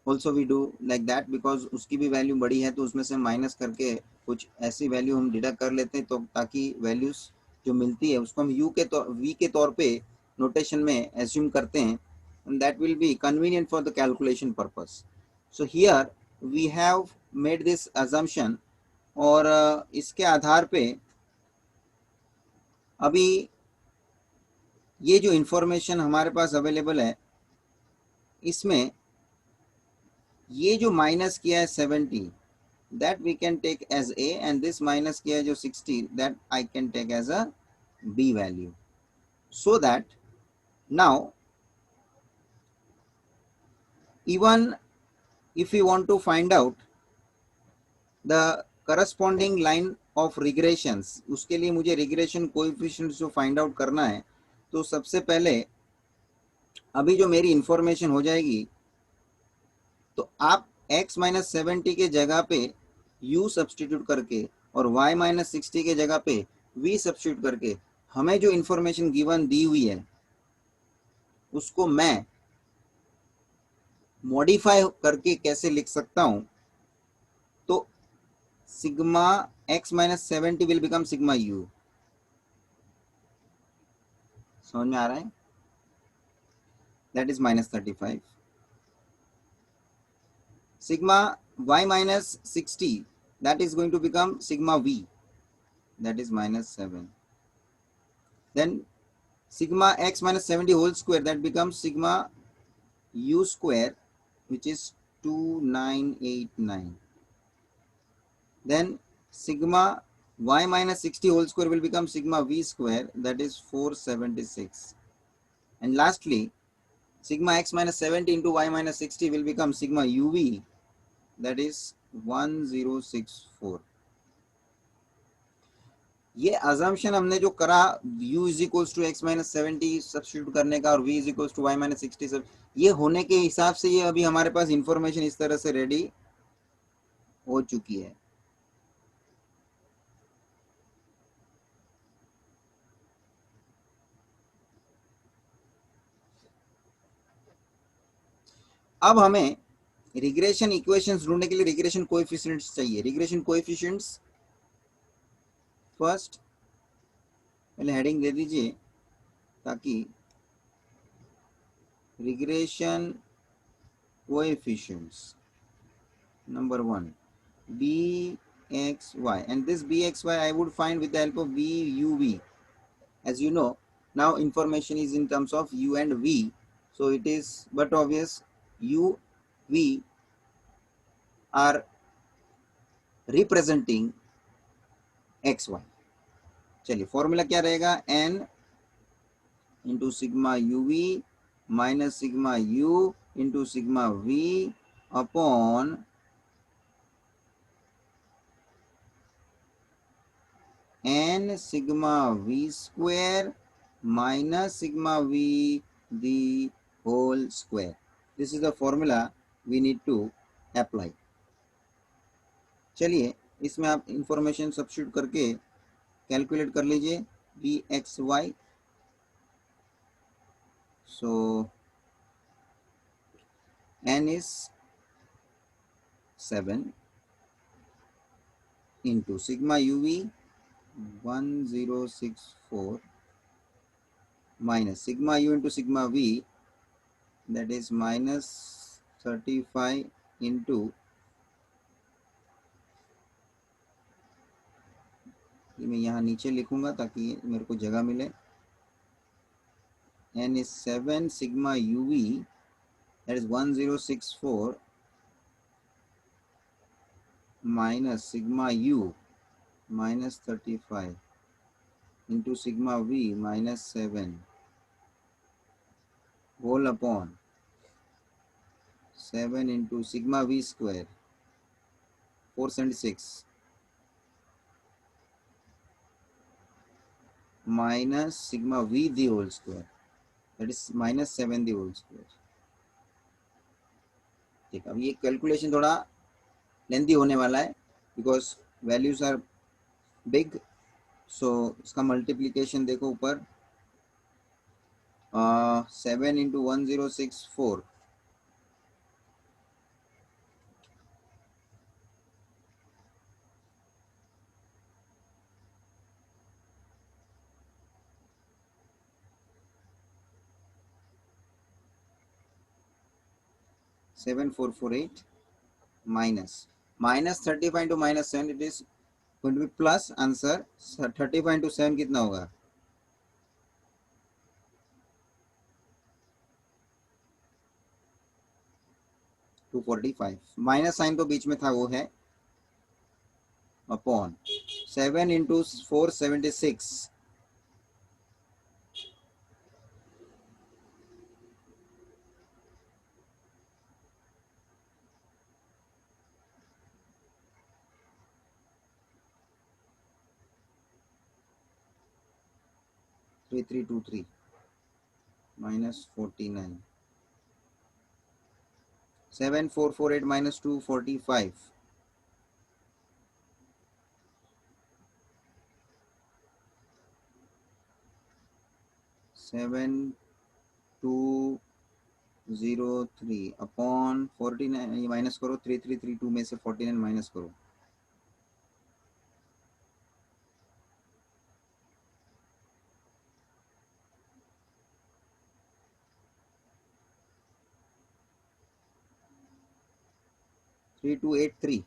also we do like that, because उसकी भी वैल्यू बड़ी है तो उसमें से माइनस करके कुछ ऐसी वैल्यू हम डिडक्ट कर लेते हैं, तो ताकि वैल्यूज जो मिलती है उसको हम यू के वी के तौर पे नोटेशन में एज्यूम करते हैं, and that will be convenient for the calculation purpose. So here we have made this assumption, और इसके आधार पे अभी ये जो इंफॉर्मेशन हमारे पास अवेलेबल है, इसमें ये जो माइनस किया है 70, that we can take as A, and this minus किया है जो 60, that I can take as a B value. So that now even if we want to find out the corresponding line of regressions, उसके लिए मुझे regression coefficients जो find out करना है, तो सबसे पहले अभी जो मेरी इंफॉर्मेशन हो जाएगी, तो आप x माइनस 70 के जगह पे u सब्सटीट्यूट करके और y माइनस 60 के जगह पे v सब्सटीट्यूट करके हमें जो इंफॉर्मेशन गिवन दी हुई है उसको मैं मॉडिफाई करके कैसे लिख सकता हूं, तो sigma x minus 70 will become sigma u. समझ में आ रहा है? That is minus 35. Sigma y minus 60, that is going to become sigma v, that is minus 7. Then sigma x minus 70 whole square, that becomes sigma u square, which is 2989. Then sigma y minus 60 whole square will become sigma v square, that is 476. And lastly, sigma x minus 70 into y minus 60 will become sigma uv, that is 1064. ये assumption हमने जो करा u is equals to X minus 70 substitute करने का और v is equals to Y minus 60 सब, ये होने के हिसाब से ये अभी हमारे पास इंफॉर्मेशन इस तरह से रेडी हो चुकी है. अब हमें रिग्रेशन इक्वेशंस ढूंढने के लिए रिग्रेशन कोएफिशिएंट्स चाहिए. रिग्रेशन कोएफिशिएंट्स फर्स्ट पहले हेडिंग दे दीजिए ताकि regression coefficients number 1 bxy, and this bxy I would find with the help of v uv. As you know, now information is in terms of u and v, so it is but obvious u v are representing xy. चलिए formula क्या रहेगा, n into sigma uv minus sigma u into sigma v upon n sigma v square minus sigma v the whole square. This is the formula we need to apply. चलिए इसमें आप information substitute करके calculate कर लीजिए B x Y. So n is 7 into sigma uv 1064 minus sigma u into sigma v, that is minus 35 into ये मैं यहाँ नीचे लिखूंगा ताकि मेरे को जगह मिले. n is 7 sigma uv, that is 1064 minus sigma u minus 35 into sigma v minus 7 whole upon 7 into sigma v square 476 minus sigma v the whole square, that is minus 7 the whole square. ठीक, अब ये calculation थोड़ा lengthy होने वाला है because values are big. सो इसका multiplication देखो ऊपर 7 into 1064 7448 minus 35 into minus 7, it is going to be plus answer 35 into 7 कितना होगा? 245. माइनस साइन तो बीच में था, वो है upon 7 into 476. 3323 minus 49. 7448 minus 245. 7203 upon 49. ये माइनस करो, 3332 में से 49 माइनस करो. 3283.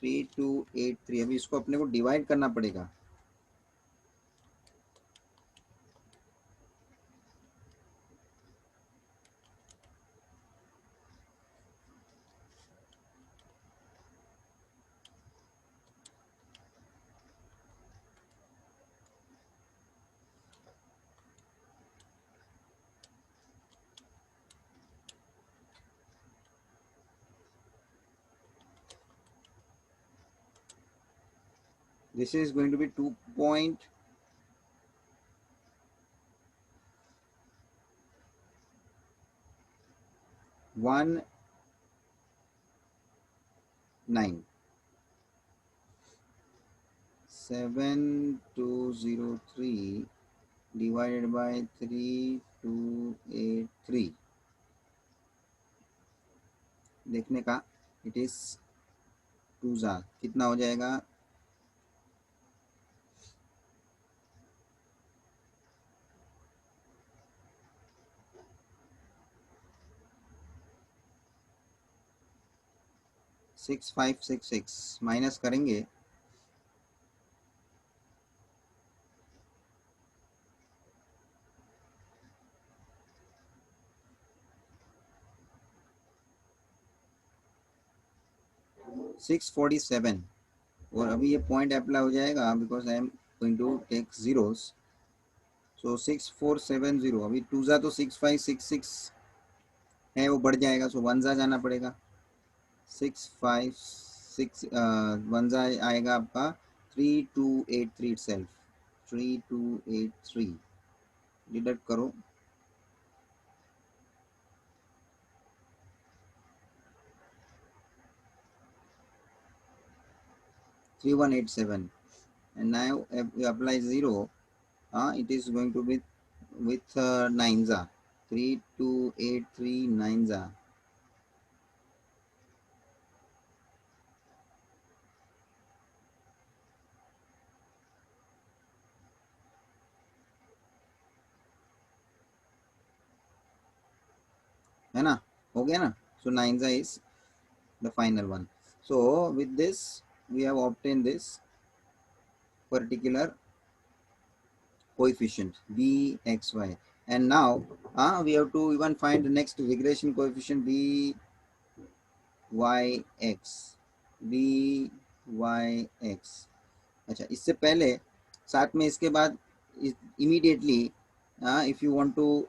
3283. अभी इसको अपने को डिवाइड करना पड़ेगा. This is going to be 2.19. 7203 divided by 3283. देखने का, इट इज 2 कितना हो जाएगा? 6566 माइनस करेंगे. 647. और अभी ये पॉइंट अप्लाई हो जाएगा because I am going to take zeros. So 6470. अभी 2 तो 6566 है, वो बढ़ जाएगा. सो 1 जाना पड़ेगा. 656 1 आएगा आपका 3283 itself. 3283 डिडक्ट करो. 3187. And now if we apply 0, it is going to be with 9 3283 9 है ना. हो गया ना. So 9 is the final one. So with this we have obtained this particular coefficient bxy, and now we have to even find the next regression coefficient byx. byx. अच्छा, इससे पहले साथ में इसके बाद immediately if you want to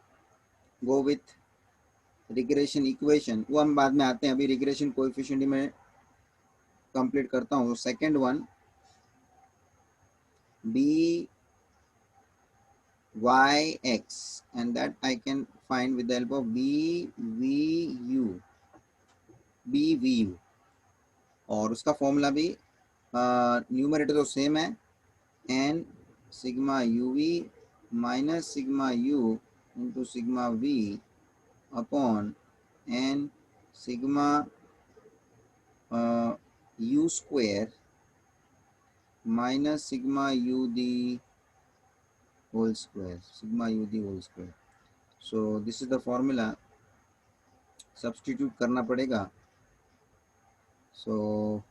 go with regression equation, वो हम बाद में आते हैं. अभी रिग्रेशन कोएफिशिएंट में कंप्लीट करता हूँ. Second one byx, and that I can find with the help of bvu. और उसका फॉर्मूला भी न्यूमरेटर तो सेम है, N sigma U V minus sigma U into sigma V upon N sigma U square minus sigma U the whole square. Sigma u the whole square. So this is the formula. Substitute करना पड़ेगा। So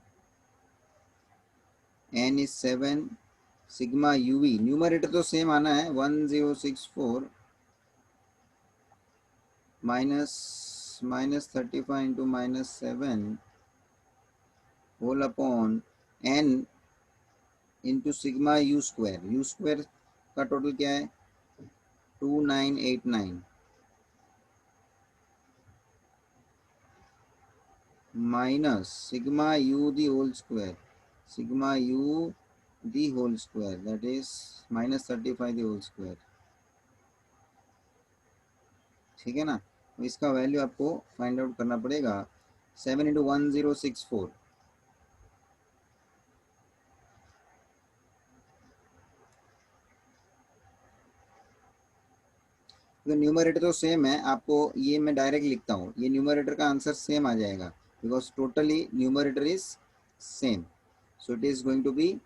n is 7, sigma U V numerator तो same आना है 1064 minus 35 into -7 whole upon n into sigma U square का total क्या है 2989 minus sigma U the whole square that is -35 the whole square. ठीक है ना, तो इसका वैल्यू आपको फाइंड आउट करना पड़ेगा 7 इंटू 1064। तो न्यूमरेटर तो सेम है, आपको ये मैं डायरेक्ट लिखता हूँ, ये न्यूमरेटर का आंसर सेम आ जाएगा because totally numerator is same. So it is going to be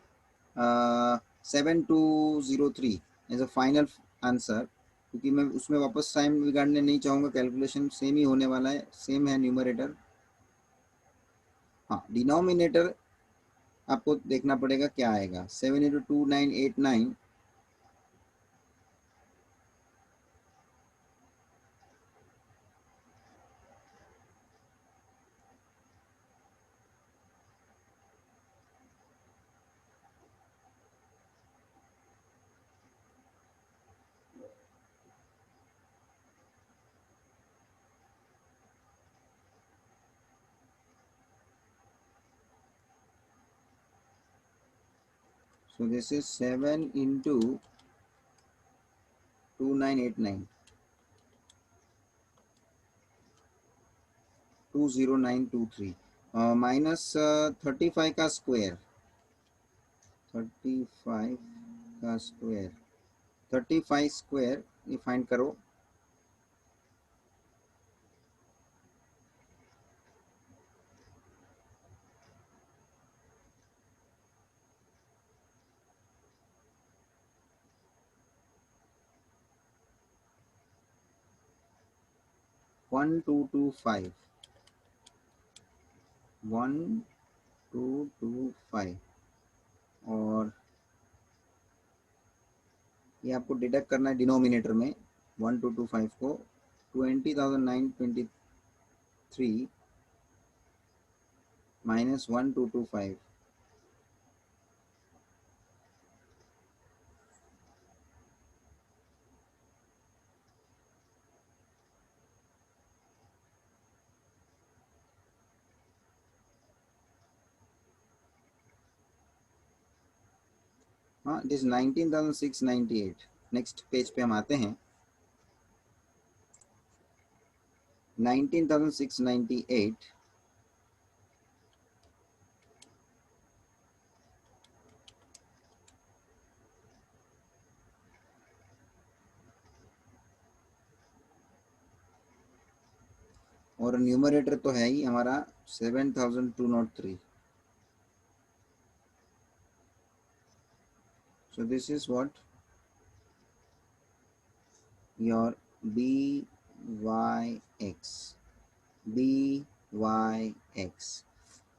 7203 as a final answer, क्योंकि मैं उसमें वापस टाइम बिगाड़ने नहीं चाहूँगा, कैलकुलेशन सेम ही होने वाला है, सेम है न्यूमरेटर। हाँ, डिनोमिनेटर आपको देखना पड़ेगा क्या आएगा 7 into 2989 so this is 7 into 2989 20923 minus 35 का स्क्वायर 35 का स्क्वायर 35 स्क्वायर ये फाइंड करो 1225 1225 और ये आपको डिडक्ट करना है डिनोमिनेटर में 1225 को 20,923 माइनस 1225 हाँ इट इज 19,698। नेक्स्ट पेज पे हम आते हैं 19,698 और न्यूमरेटर तो है ही हमारा 7,203। so this is what your byx।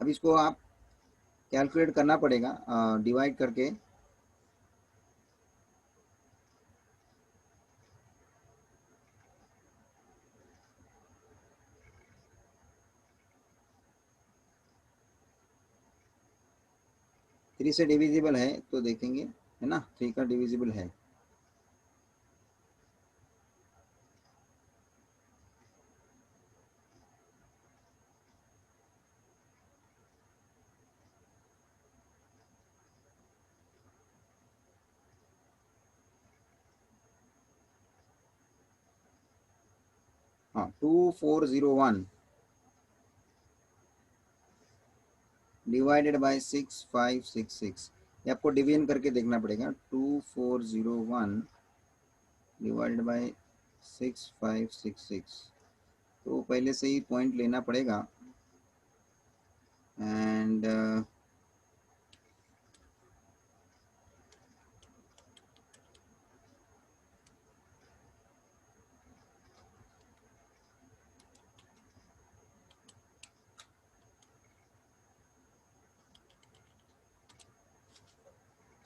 अब इसको आप कैलकुलेट करना पड़ेगा डिवाइड करके। थ्री से डिविजिबल है तो देखेंगे, है ना, 3 का डिविजिबल है। हाँ 2401 डिवाइडेड बाय 6566, ये आपको डिवीजन करके देखना पड़ेगा। 2401 डिवाइडेड बाय 6566, तो पहले से ही पॉइंट लेना पड़ेगा एंड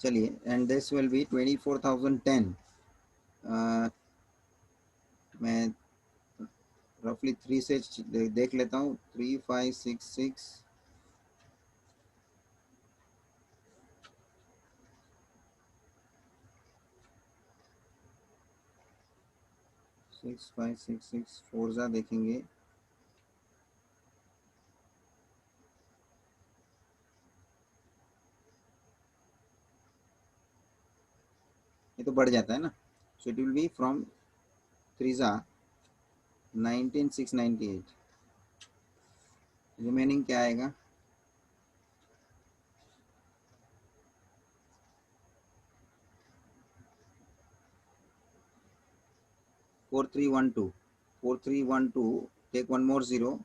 चलिए, एंड दिस विल बी 24,010. मैं रफली 3 से देख लेता हूँ. 3566 6566 फोर्जा देखेंगे. ये तो बढ़ जाता है ना. So it will be from थ्रीजा 19698. रिमेनिंग क्या आएगा? 4312. 4312, take one more zero.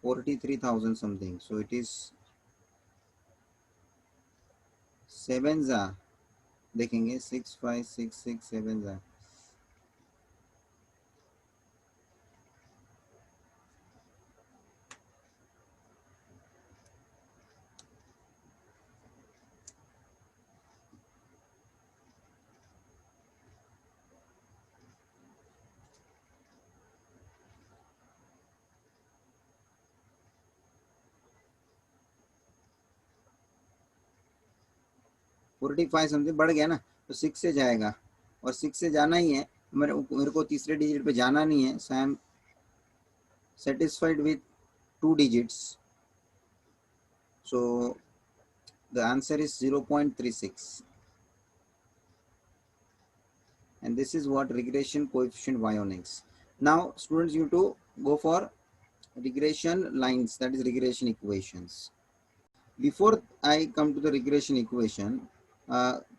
43,000 something. So it is 7 जा देखेंगे. 65667 जा. फोर्टी फाइव समथिंग बढ़ गया ना, तो 6 से जाएगा, और 6 से जाना ही है. मेरे को तीसरे डिजिट पे जाना नहीं है. So I am satisfied with 2 digits. So the answer is 0.36, and this is what regression coefficient y on x. Now students, you to go for regression lines, that is regression equations. Before I come to the regression equation,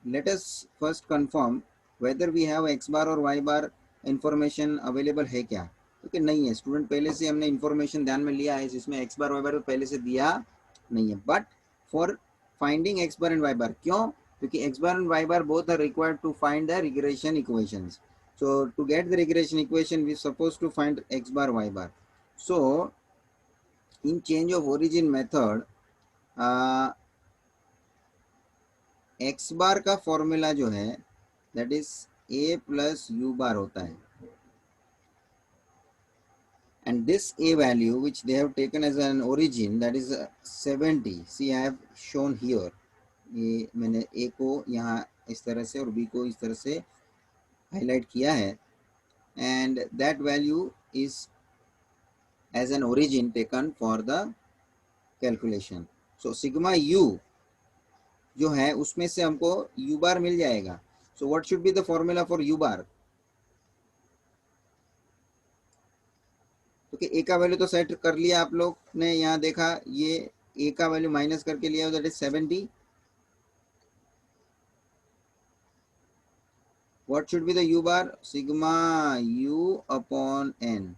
let us first confirm whether we have x bar और y bar information available है क्या. क्योंकि नहीं है student, पहले से हमने information ध्यान में लिया है जिसमें x bar y bar पहले से दिया नहीं है. But for finding x bar and y bar, क्यों? क्योंकि x bar and y bar both are required to find the regression equations. So to get the regression equation, we supposed to find x bar y bar. So in change of origin method, x bar का formula जो है that is a plus u bar होता है. And this a value which they have taken as an origin, that is 70. See I have shown here. ये मैंने ए को यहाँ इस तरह से और बी को इस तरह से हाईलाइट किया है. And that value is as an origin taken for the calculation. So sigma u जो है उसमें से हमको यू बार मिल जाएगा. So what should be the formula for u bar? क्योंकि ए का वैल्यू तो सेट कर लिया आप लोग ने. यहाँ देखा ये ए का वैल्यू माइनस करके लिया, that is 70. What should be the U bar? Sigma U upon N.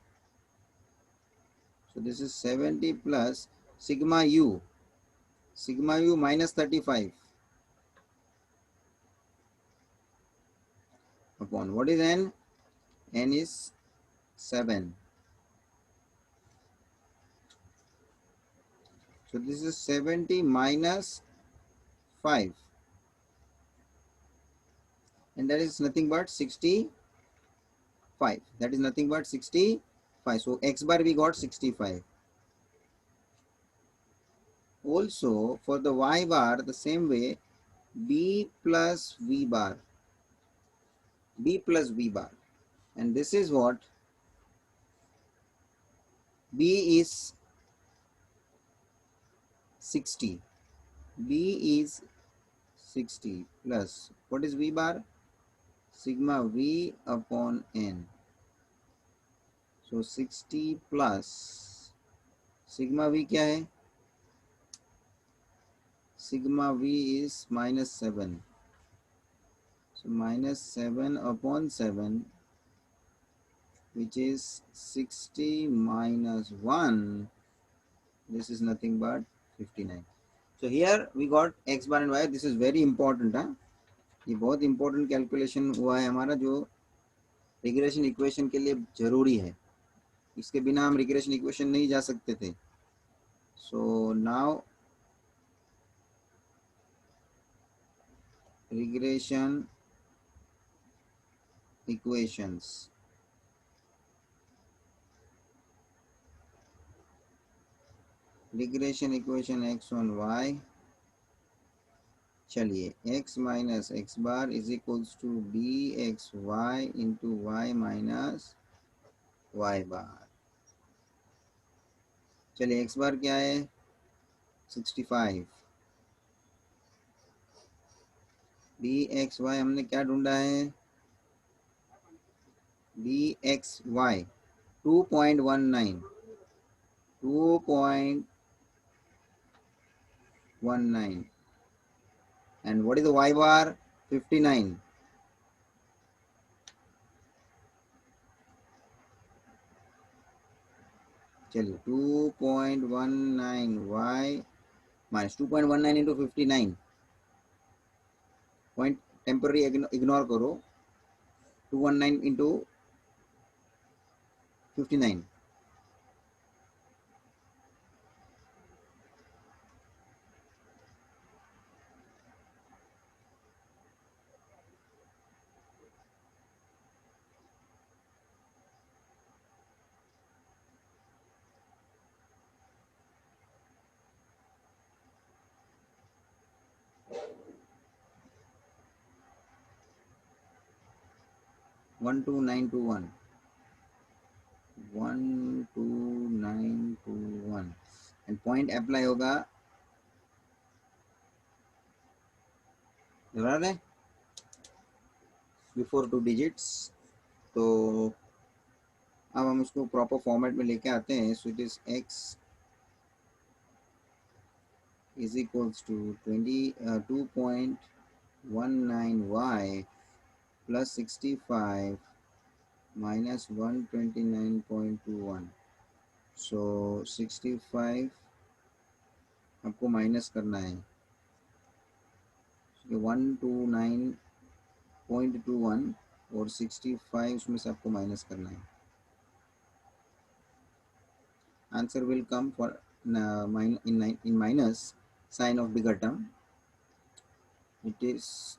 So this is 70 plus sigma U minus 35 upon what is N? N is 7. So this is 70 minus 5, and that is nothing but 65. That is nothing but 65. So x bar we got 65. Also for the y bar the same way, b plus v bar, and this is what b is 60. b is 60 plus what is v bar? Sigma v upon n. So 60 plus sigma v क्या है? Sigma v is -7. So -7 upon 7, which is 60 minus 1. This is nothing but 59. So here we got x bar and y. This is very important. ये बहुत important calculation हुआ है हमारा, जो regression equation के लिए जरूरी है. इसके बिना हम regression equation नहीं जा सकते थे. So now regression equations. Regression equation x on y. चलिए x minus x bar is equals to d x y into Y minus Y bar. चलिए x बार क्या है 65. डी एक्स वाई हमने क्या ढूंढा है D x Y 2.19 2.19 and what is the y bar 59. चलिए 2.19 y minus 2.19 into 59 point temporary ignore करो 219 into 59 12921 12921 and point apply होगा बिफोर 2 डिजिट्स. तो अब हम इसको प्रॉपर फॉर्मेट में लेके आते हैं. सो it is x is equals to 2.19y plus 65 minus 129.21. सो 65 आपको माइनस करना है 129.21 और 65 उसमें से आपको माइनस करना है. Answer will come for in minus sign of bigger term. It is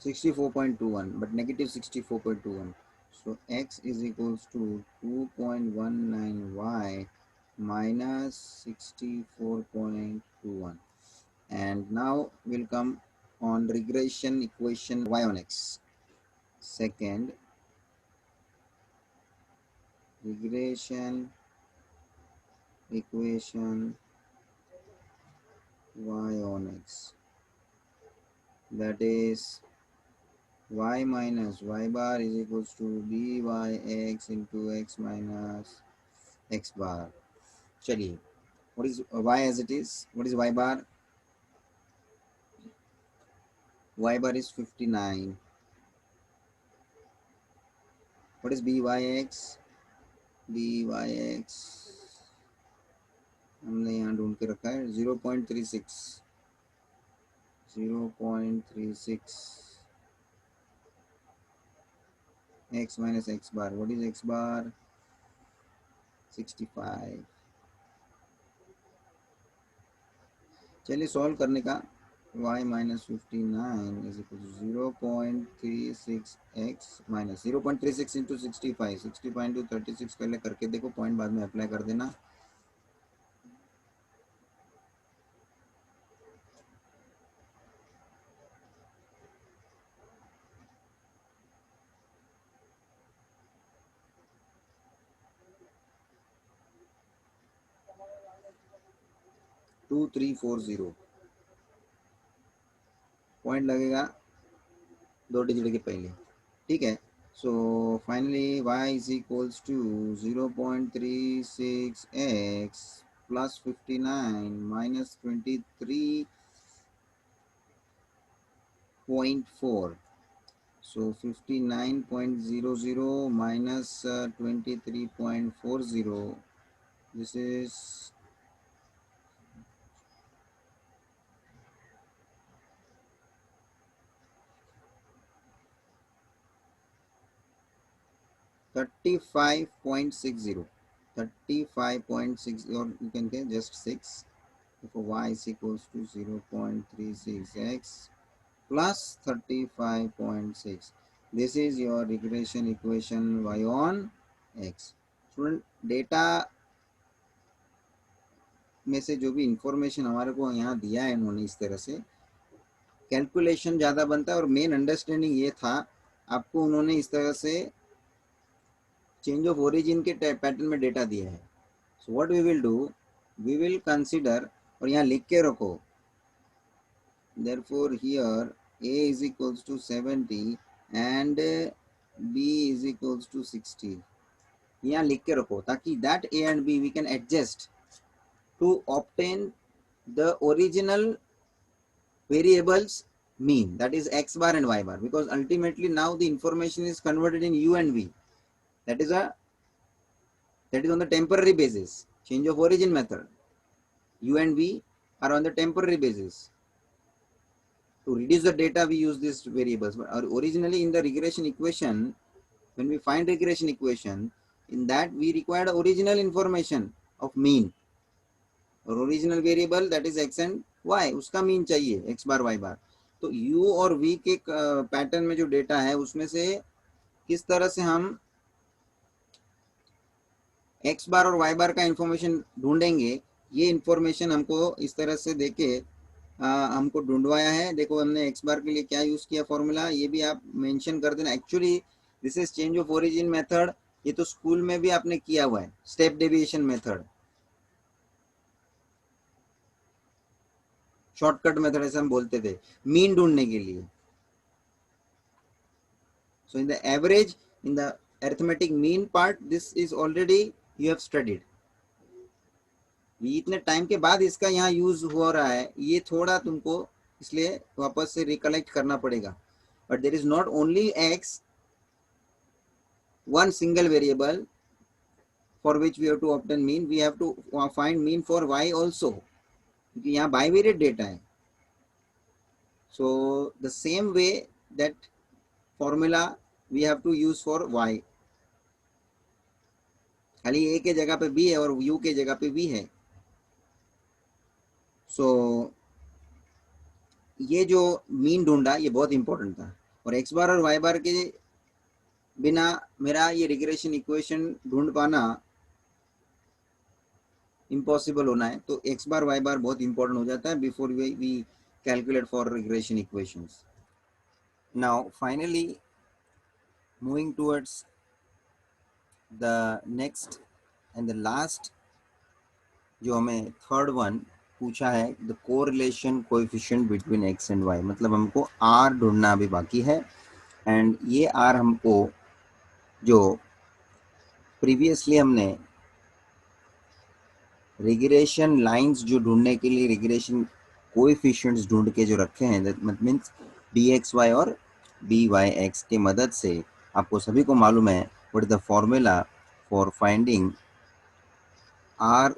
64.21 but negative 64.21. So x is equals to 2.19y minus 64.21. And now we'll come on regression equation y on x. Second, regression equation y on x, that is y minus y bar is equals to dyx into x minus x bar. चलिए, what is y as it is? What is y bar? Y bar is 59. What is byx? byx हमने यहाँ ढूंढ के रखा है 0.36. 0.36 x minus x bar. What is x bar? 65. चलिए solve करने का. y minus 59 is equal to 0.36x minus 0.36 into 65. 65 into 36 पहले करके देखो, पॉइंट बाद में अप्लाई कर देना. टू 340 पॉइंट लगेगा 2 डिजिट के पहले. ठीक है. So finally y is equals to 0.36x plus 59 minus 23.4. So 59.00 minus 23.40. This is 35.60. 35.6, or you can get just 6. Therefore y is equals to 0.36x plus 35.6. This is your regression equation y on x. Student data में से जो भी information हमारे को यहाँ दिया है इन्होंने, इस तरह से कैलकुलेशन ज़्यादा बनता है, और मेन अंडरस्टैंडिंग ये था आपको उन्होंने इस तरह से चेंज ऑफ ओरिजिन के पैटर्न में डेटा दिया है. So what we will do, we will consider, और यहाँ लिख के रखो, therefore here a is equals to 70 and b is equals to 60. यहाँ लिख के रखो ताकि that a and b we can adjust to obtain the original variables mean, that is x bar and y bar, because ultimately now the information is converted in u and v. That is on the temporary basis, change of origin method. U and v are on the temporary basis. To reduce the data, we use these variables. But originally in the regression equation, when we find regression equation, in that we required original information of mean, और original variable that is x and y, उसका mean चाहिए x bar y bar. तो u और v के pattern में जो data है उसमें से किस तरह से हम x बार और y बार का इंफॉर्मेशन ढूंढेंगे, ये इंफॉर्मेशन हमको इस तरह से देके हमको ढूंढवाया है. देखो हमने x बार के लिए क्या यूज किया फॉर्मूला, ये भी आप मेंशन कर देना. Actually this is change of origin method, ये तो स्कूल में भी आपने किया हुआ है, step deviation method, shortcut method ऐसे हम बोलते थे मीन ढूंढने के लिए. So in the average, in the arithmetic mean part, this is already you have studied. इतने टाइम के बाद इसका यहाँ यूज हो रहा है, ये थोड़ा तुमको इसलिए वापस से रिकलेक्ट करना पड़ेगा. But there is not only x, one single variable for which we have to obtain mean, we have to find mean for y also, क्योंकि यहाँ bivariate data है. So the same way that formula we have to use for y, खाली a के जगह पे b है और u के जगह पे v है. So ये जो मीन ढूंढा ये बहुत इंपॉर्टेंट था, और x बार और y बार के बिना मेरा ये रिग्रेशन इक्वेशन ढूंढ पाना इम्पॉसिबल होना है. तो x बार y बार बहुत इंपॉर्टेंट हो जाता है before we calculate for regression equations. Now finally moving towards the next and the last, जो हमें थर्ड वन पूछा है, the correlation coefficient between x and y. मतलब हमको r ढूंढना अभी बाकी है, एंड ये r हमको जो प्रीवियसली हमने रिग्रेशन लाइंस जो ढूंढने के लिए रिग्रेशन कोएफिशिएंट्स ढूंढ के जो रखे हैं, दैट मीन्स dxy और byx की मदद से, आपको सभी को मालूम है what is the formula for finding r.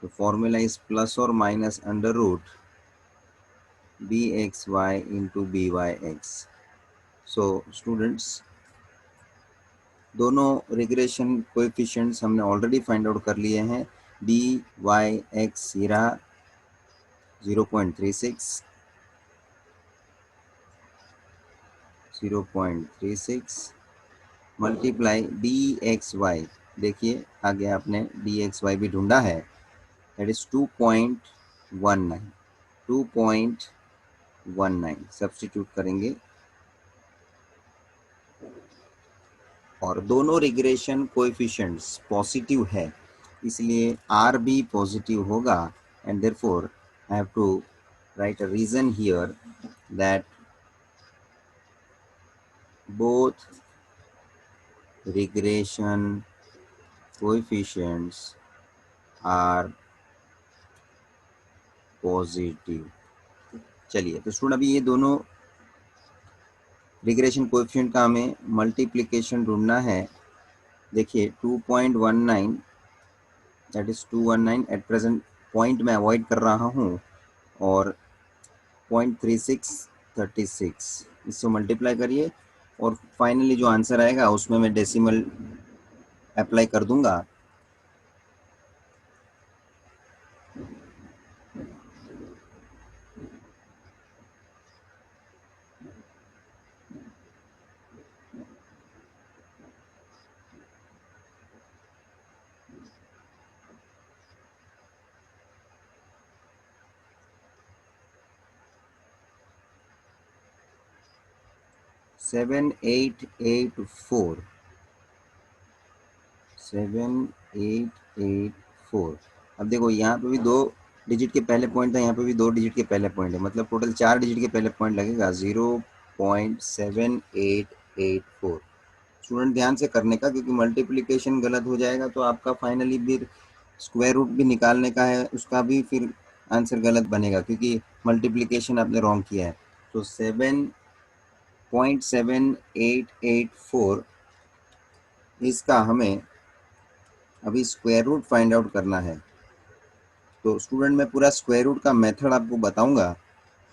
The formula is plus और minus under root bxy into byx. So students, दोनों रिग्रेशन कोएफिशिएंट्स हमने ऑलरेडी फाइंड आउट कर लिए हैं. byx ये रहा 0.36, 0.36 मल्टीप्लाई dxy. देखिए आगे आपने dxy भी ढूंढा है, दैट इज 2.19. 2.19 सब्स्टिट्यूट करेंगे, और दोनों रिग्रेशन कोएफिशिएंट्स पॉजिटिव है, इसलिए r भी पॉजिटिव होगा. And therefore I have to write a reason here that both regression coefficients are positive. चलिए, तो स्टूडेंट अभी ये दोनों रिग्रेशन कोएफिशिएंट का हमें मल्टीप्लिकेशन ढूंढना है. देखिए 2.19, that is 219. At present point में अवॉइड कर रहा हूँ, और 0.3636 इससे मल्टीप्लाई करिए, और फाइनली जो आंसर आएगा उसमें मैं डेसिमल अप्लाई कर दूंगा. 7884 7884। अब देखो यहाँ पे भी 2 डिजिट के पहले पॉइंट था, यहाँ पे भी 2 डिजिट के पहले पॉइंट है, मतलब टोटल 4 डिजिट के पहले पॉइंट लगेगा 0.7884। स्टूडेंट ध्यान से करने का, क्योंकि मल्टीप्लिकेशन गलत हो जाएगा तो आपका फाइनली फिर स्क्वायर रूट भी निकालने का है, उसका भी फिर आंसर गलत बनेगा, क्योंकि मल्टीप्लिकेशन आपने रॉन्ग किया है। तो 7.7884 इसका हमें अभी स्क्वायर रूट फाइंड आउट करना है। तो स्टूडेंट मैं पूरा स्क्वायर रूट का मेथड आपको बताऊंगा,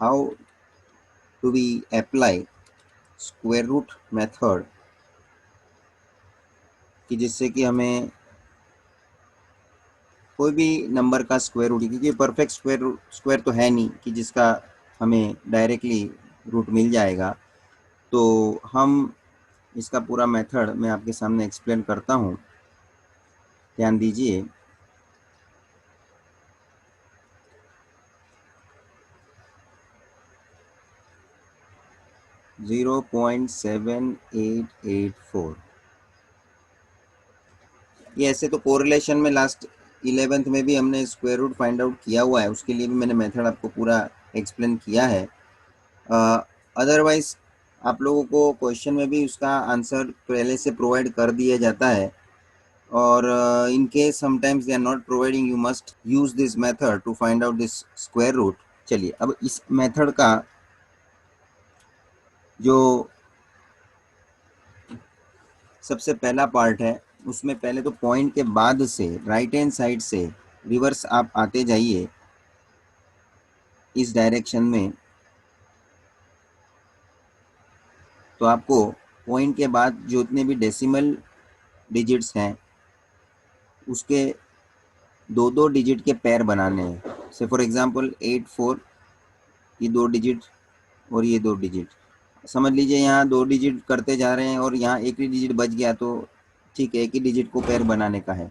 how to we apply square root method, कि जिससे कि हमें कोई भी नंबर का स्क्वायर रूट, क्योंकि परफेक्ट स्क्वायर तो है नहीं कि जिसका हमें डायरेक्टली रूट मिल जाएगा। तो हम इसका पूरा मेथड मैं आपके सामने एक्सप्लेन करता हूँ, ध्यान दीजिए। जीरो 0.7884 ये ऐसे तो कोरिलेशन में लास्ट 11th में भी हमने स्क्वायर रूट फाइंड आउट किया हुआ है, उसके लिए भी मैंने मेथड आपको पूरा एक्सप्लेन किया है। अदरवाइज आप लोगों को क्वेश्चन में भी उसका आंसर पहले से प्रोवाइड कर दिया जाता है, और in case sometimes they are not providing, you must use this method to find out this square root. चलिए, अब इस मेथड का जो सबसे पहला पार्ट है, उसमें पहले तो पॉइंट के बाद से राइट हैंड साइड से रिवर्स आप आते जाइए इस डायरेक्शन में। तो आपको पॉइंट के बाद जितने भी डेसिमल डिजिट्स हैं उसके 2 डिजिट के पेयर बनाने हैं। से फॉर एग्जांपल 84, ये 2 डिजिट और ये 2 डिजिट, समझ लीजिए यहाँ 2 डिजिट करते जा रहे हैं और यहाँ एक ही डिजिट बच गया, तो ठीक है, एक ही डिजिट को पेयर बनाने का है।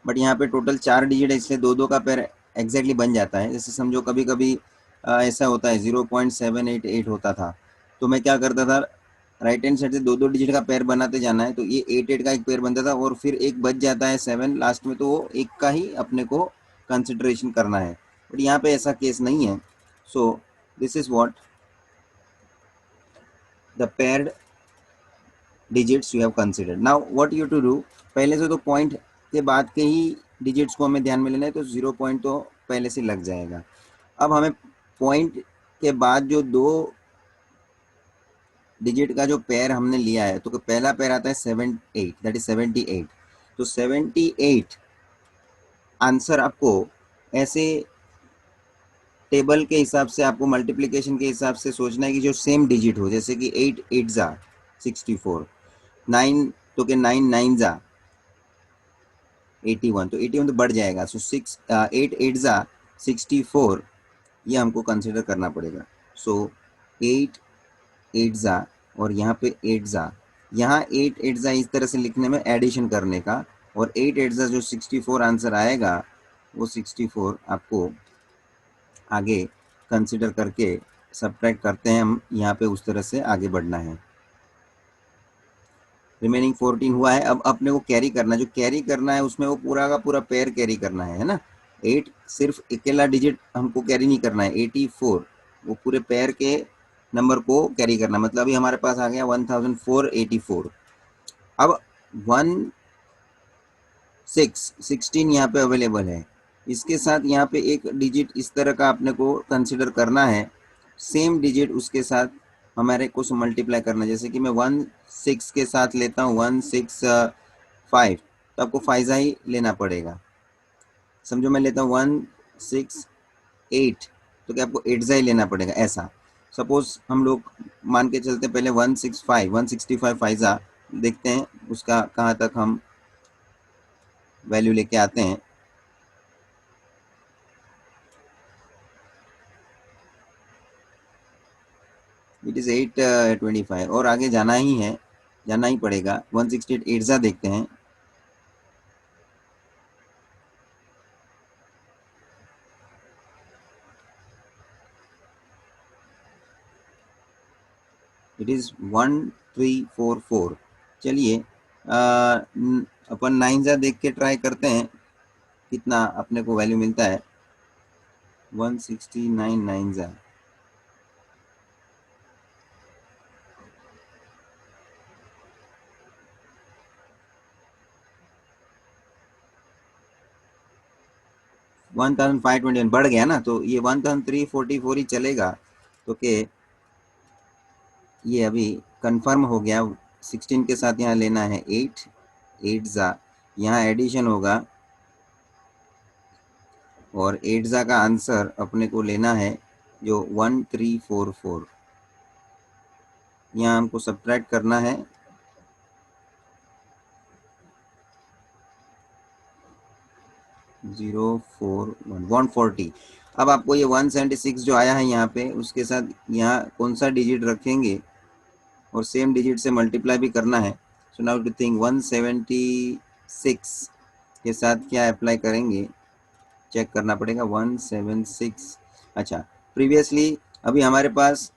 बट यहाँ पे टोटल 4 डिजिट है, इसलिए 2 का पेयर एग्जैक्टली बन जाता है। जैसे समझो कभी कभी ऐसा होता है 0.788 होता था, तो मैं क्या करता था, राइट हैंड साइड से 2 डिजिट का पेयर बनाते जाना है, तो ये 88 का एक पेयर बनता था और फिर एक बच जाता है 7 लास्ट में, तो वो एक का ही अपने को कंसिडरेशन करना है। बट यहाँ पे ऐसा केस नहीं है। So this is what the paired digits you have considered. Now what you to do, पहले से तो पॉइंट के बाद के ही डिजिट्स को हमें ध्यान में लेना है, तो 0 पॉइंट तो पहले से लग जाएगा। अब हमें पॉइंट के बाद जो 2 डिजिट का जो पेयर हमने लिया है, तो पहला पेयर आता है 78, दैट इज 78। तो 78 आंसर आपको ऐसे टेबल के हिसाब से, आपको मल्टीप्लिकेशन के हिसाब से सोचना है कि जो सेम डिजिट हो, जैसे कि 8 8 जा 64, 9 तो के 9 9 जा 81, तो 81 तो बढ़ जाएगा। सो 8 8 जा 64, ये हमको कंसिडर करना पड़ेगा। सो 8 8 जा और यहाँ पे 8 जा, यहाँ 8 8 जा इस तरह से लिखने में एडिशन करने का, और 8 8 जा जो 64 आंसर आएगा, वो 64 आपको आगे कंसिडर करके सब्ट्रैक्ट करते हैं हम, यहाँ पे उस तरह से आगे बढ़ना है। रिमेनिंग 14 हुआ है। अब अपने को कैरी करना, जो कैरी करना है उसमें वो पूरा का पूरा पेयर कैरी करना है ना। 8 सिर्फ अकेला डिजिट हमको कैरी नहीं करना है, 84 वो पूरे पेयर के नंबर को कैरी करना, मतलब अभी हमारे पास आ गया 1484। अब 16 यहाँ पे अवेलेबल है, इसके साथ यहाँ पे एक डिजिट इस तरह का अपने को कंसिडर करना है, सेम डिजिट उसके साथ हमारे को मल्टीप्लाई करना है। जैसे कि मैं 16 के साथ लेता हूँ 165, तो आपको फाइजा ही लेना पड़ेगा। समझो मैं लेता हूँ 168, तो क्या आपको एट्जा ही लेना पड़ेगा ऐसा। सपोज हम लोग मान के चलते पहले 165 फाइजा, देखते हैं उसका कहाँ तक हम वैल्यू लेके आते हैं। इट इज़ 825, और आगे जाना ही है, जाना ही पड़ेगा। 168 एट्जा देखते हैं, इट इज 1344। चलिए अपन 9 जा देख के ट्राई करते हैं कितना अपने को वैल्यू मिलता है। 169 9 जा 1521 बढ़ गया ना, तो ये 1344 ही चलेगा। तो के ये अभी कंफर्म हो गया। 16 के साथ यहाँ लेना है 8 8 जा, यहाँ एडिशन होगा और 8 जा का आंसर अपने को लेना है जो 1344। यहाँ हमको सब्ट्रैक्ट करना है 140। अब आपको ये 176 जो आया है यहाँ पे, उसके साथ यहाँ कौन सा डिजिट रखेंगे और सेम डिजिट से मल्टीप्लाई भी करना है। सो नाउ टू थिंक 176 के साथ क्या अप्लाई करेंगे, चेक करना पड़ेगा। 176, अच्छा प्रीवियसली अभी हमारे पास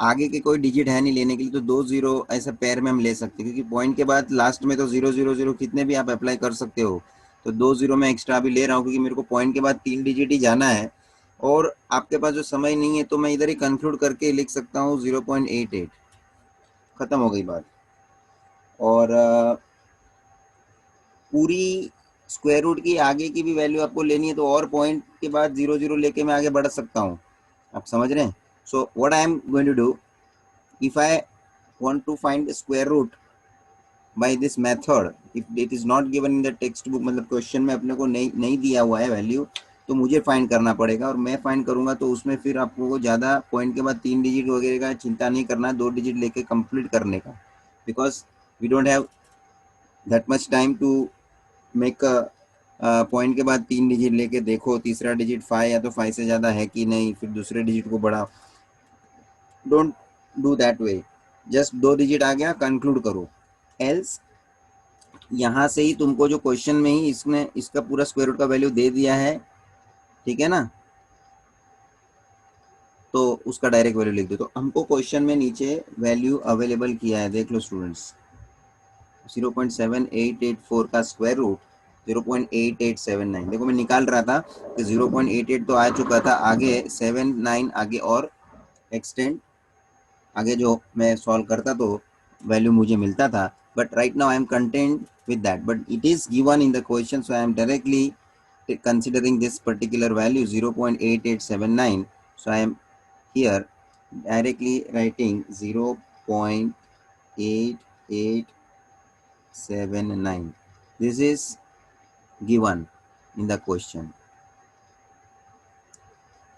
आगे के कोई डिजिट है नहीं लेने के लिए, तो 2 जीरो ऐसा पैर में हम ले सकते हैं, क्योंकि पॉइंट के बाद लास्ट में तो 0 0 0 कितने भी आप अप्लाई कर सकते हो। तो 2 जीरो में एक्स्ट्रा भी ले रहा हूँ क्योंकि मेरे को पॉइंट के बाद 3 डिजिट ही जाना है और आपके पास जो समय नहीं है, तो मैं इधर ही कंक्लूड करके लिख सकता हूँ 0.88। खत्म हो गई बात। और पूरी स्क्वायर रूट की आगे की भी वैल्यू आपको लेनी है, तो और पॉइंट के बाद 0 0 लेके मैं आगे बढ़ सकता हूँ। आप समझ रहे हैं? So what I am going to do, if I want to find square root by this method, if it is not given in the text book, मतलब क्वेश्चन में अपने को नहीं दिया हुआ है वैल्यू, तो मुझे फाइंड करना पड़ेगा और मैं फाइंड करूंगा। तो उसमें फिर आपको ज़्यादा पॉइंट के बाद 3 डिजिट वगैरह का चिंता नहीं करना है, 2 डिजिट लेके कंप्लीट करने का, because we don't have that much time to make point के बाद 3 डिजिट लेके देखो तीसरा डिजिट 5 या तो 5 से ज़्यादा है कि नहीं, फिर दूसरे डिजिट को बढ़ाओ। Don't do that way, just 2 digit आ गया कंक्लूड करो। एल्स यहाँ से ही तुमको जो क्वेश्चन में ही इसने इसका पूरा स्क्वायर रूट का वैल्यू दे दिया है, ठीक है ना, तो उसका डायरेक्ट वैल्यू लिख दो। तो हमको क्वेश्चन में नीचे वैल्यू अवेलेबल किया है, देख लो स्टूडेंट्स, 0.7884 का स्क्वायर रूट 0.8879। देखो मैं निकाल रहा था कि 0.88 तो आ चुका था, आगे 79 आगे और एक्सटेंड, आगे जो मैं सॉल्व करता तो वैल्यू मुझे मिलता था, but right now I am content with that, but it is given in the question, so I am directly considering this particular value 0.8879. So I am here directly writing 0.8879. This is given in the question.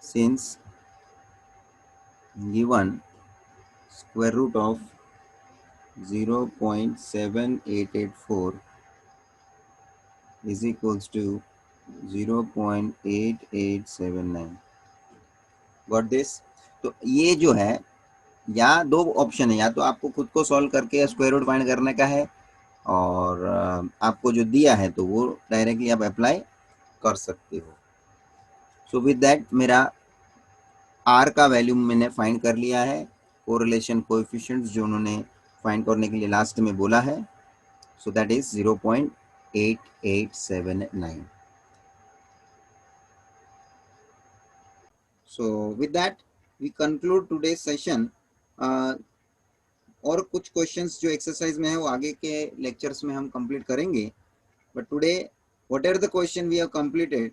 Since given square root of 0.7884 is equals to 0.8879. Got this? तो ये जो है, या दो option है, या तो आपको खुद को सॉल्व करके स्क्वायर रूट फाइंड करने का है, और आपको जो दिया है तो वो डायरेक्टली आप अप्लाई कर सकते हो। सो विद दैट मेरा आर का वैल्यू मैंने फाइंड कर लिया है, कोरिलेशन कोएफिशिएंट्स जो उन्होंने फाइंड करने के लिए लास्ट में बोला है, so that is 0.8879। So with that we conclude today's session. और कुछ क्वेश्चंस जो एक्सरसाइज में है वो आगे के लेक्चर्स में हम कंप्लीट करेंगे, but today what are the question we have completed,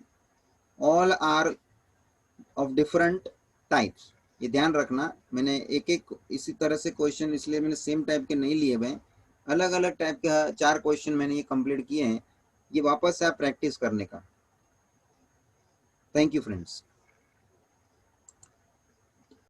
all are of different types. ये ध्यान रखना, मैंने एक एक इसी तरह से क्वेश्चन इसलिए मैंने सेम टाइप के नहीं लिए हुए, अलग अलग टाइप के 4 क्वेश्चन मैंने ये कंप्लीट किए हैं। ये वापस से आप प्रैक्टिस करने का। Thank you friends.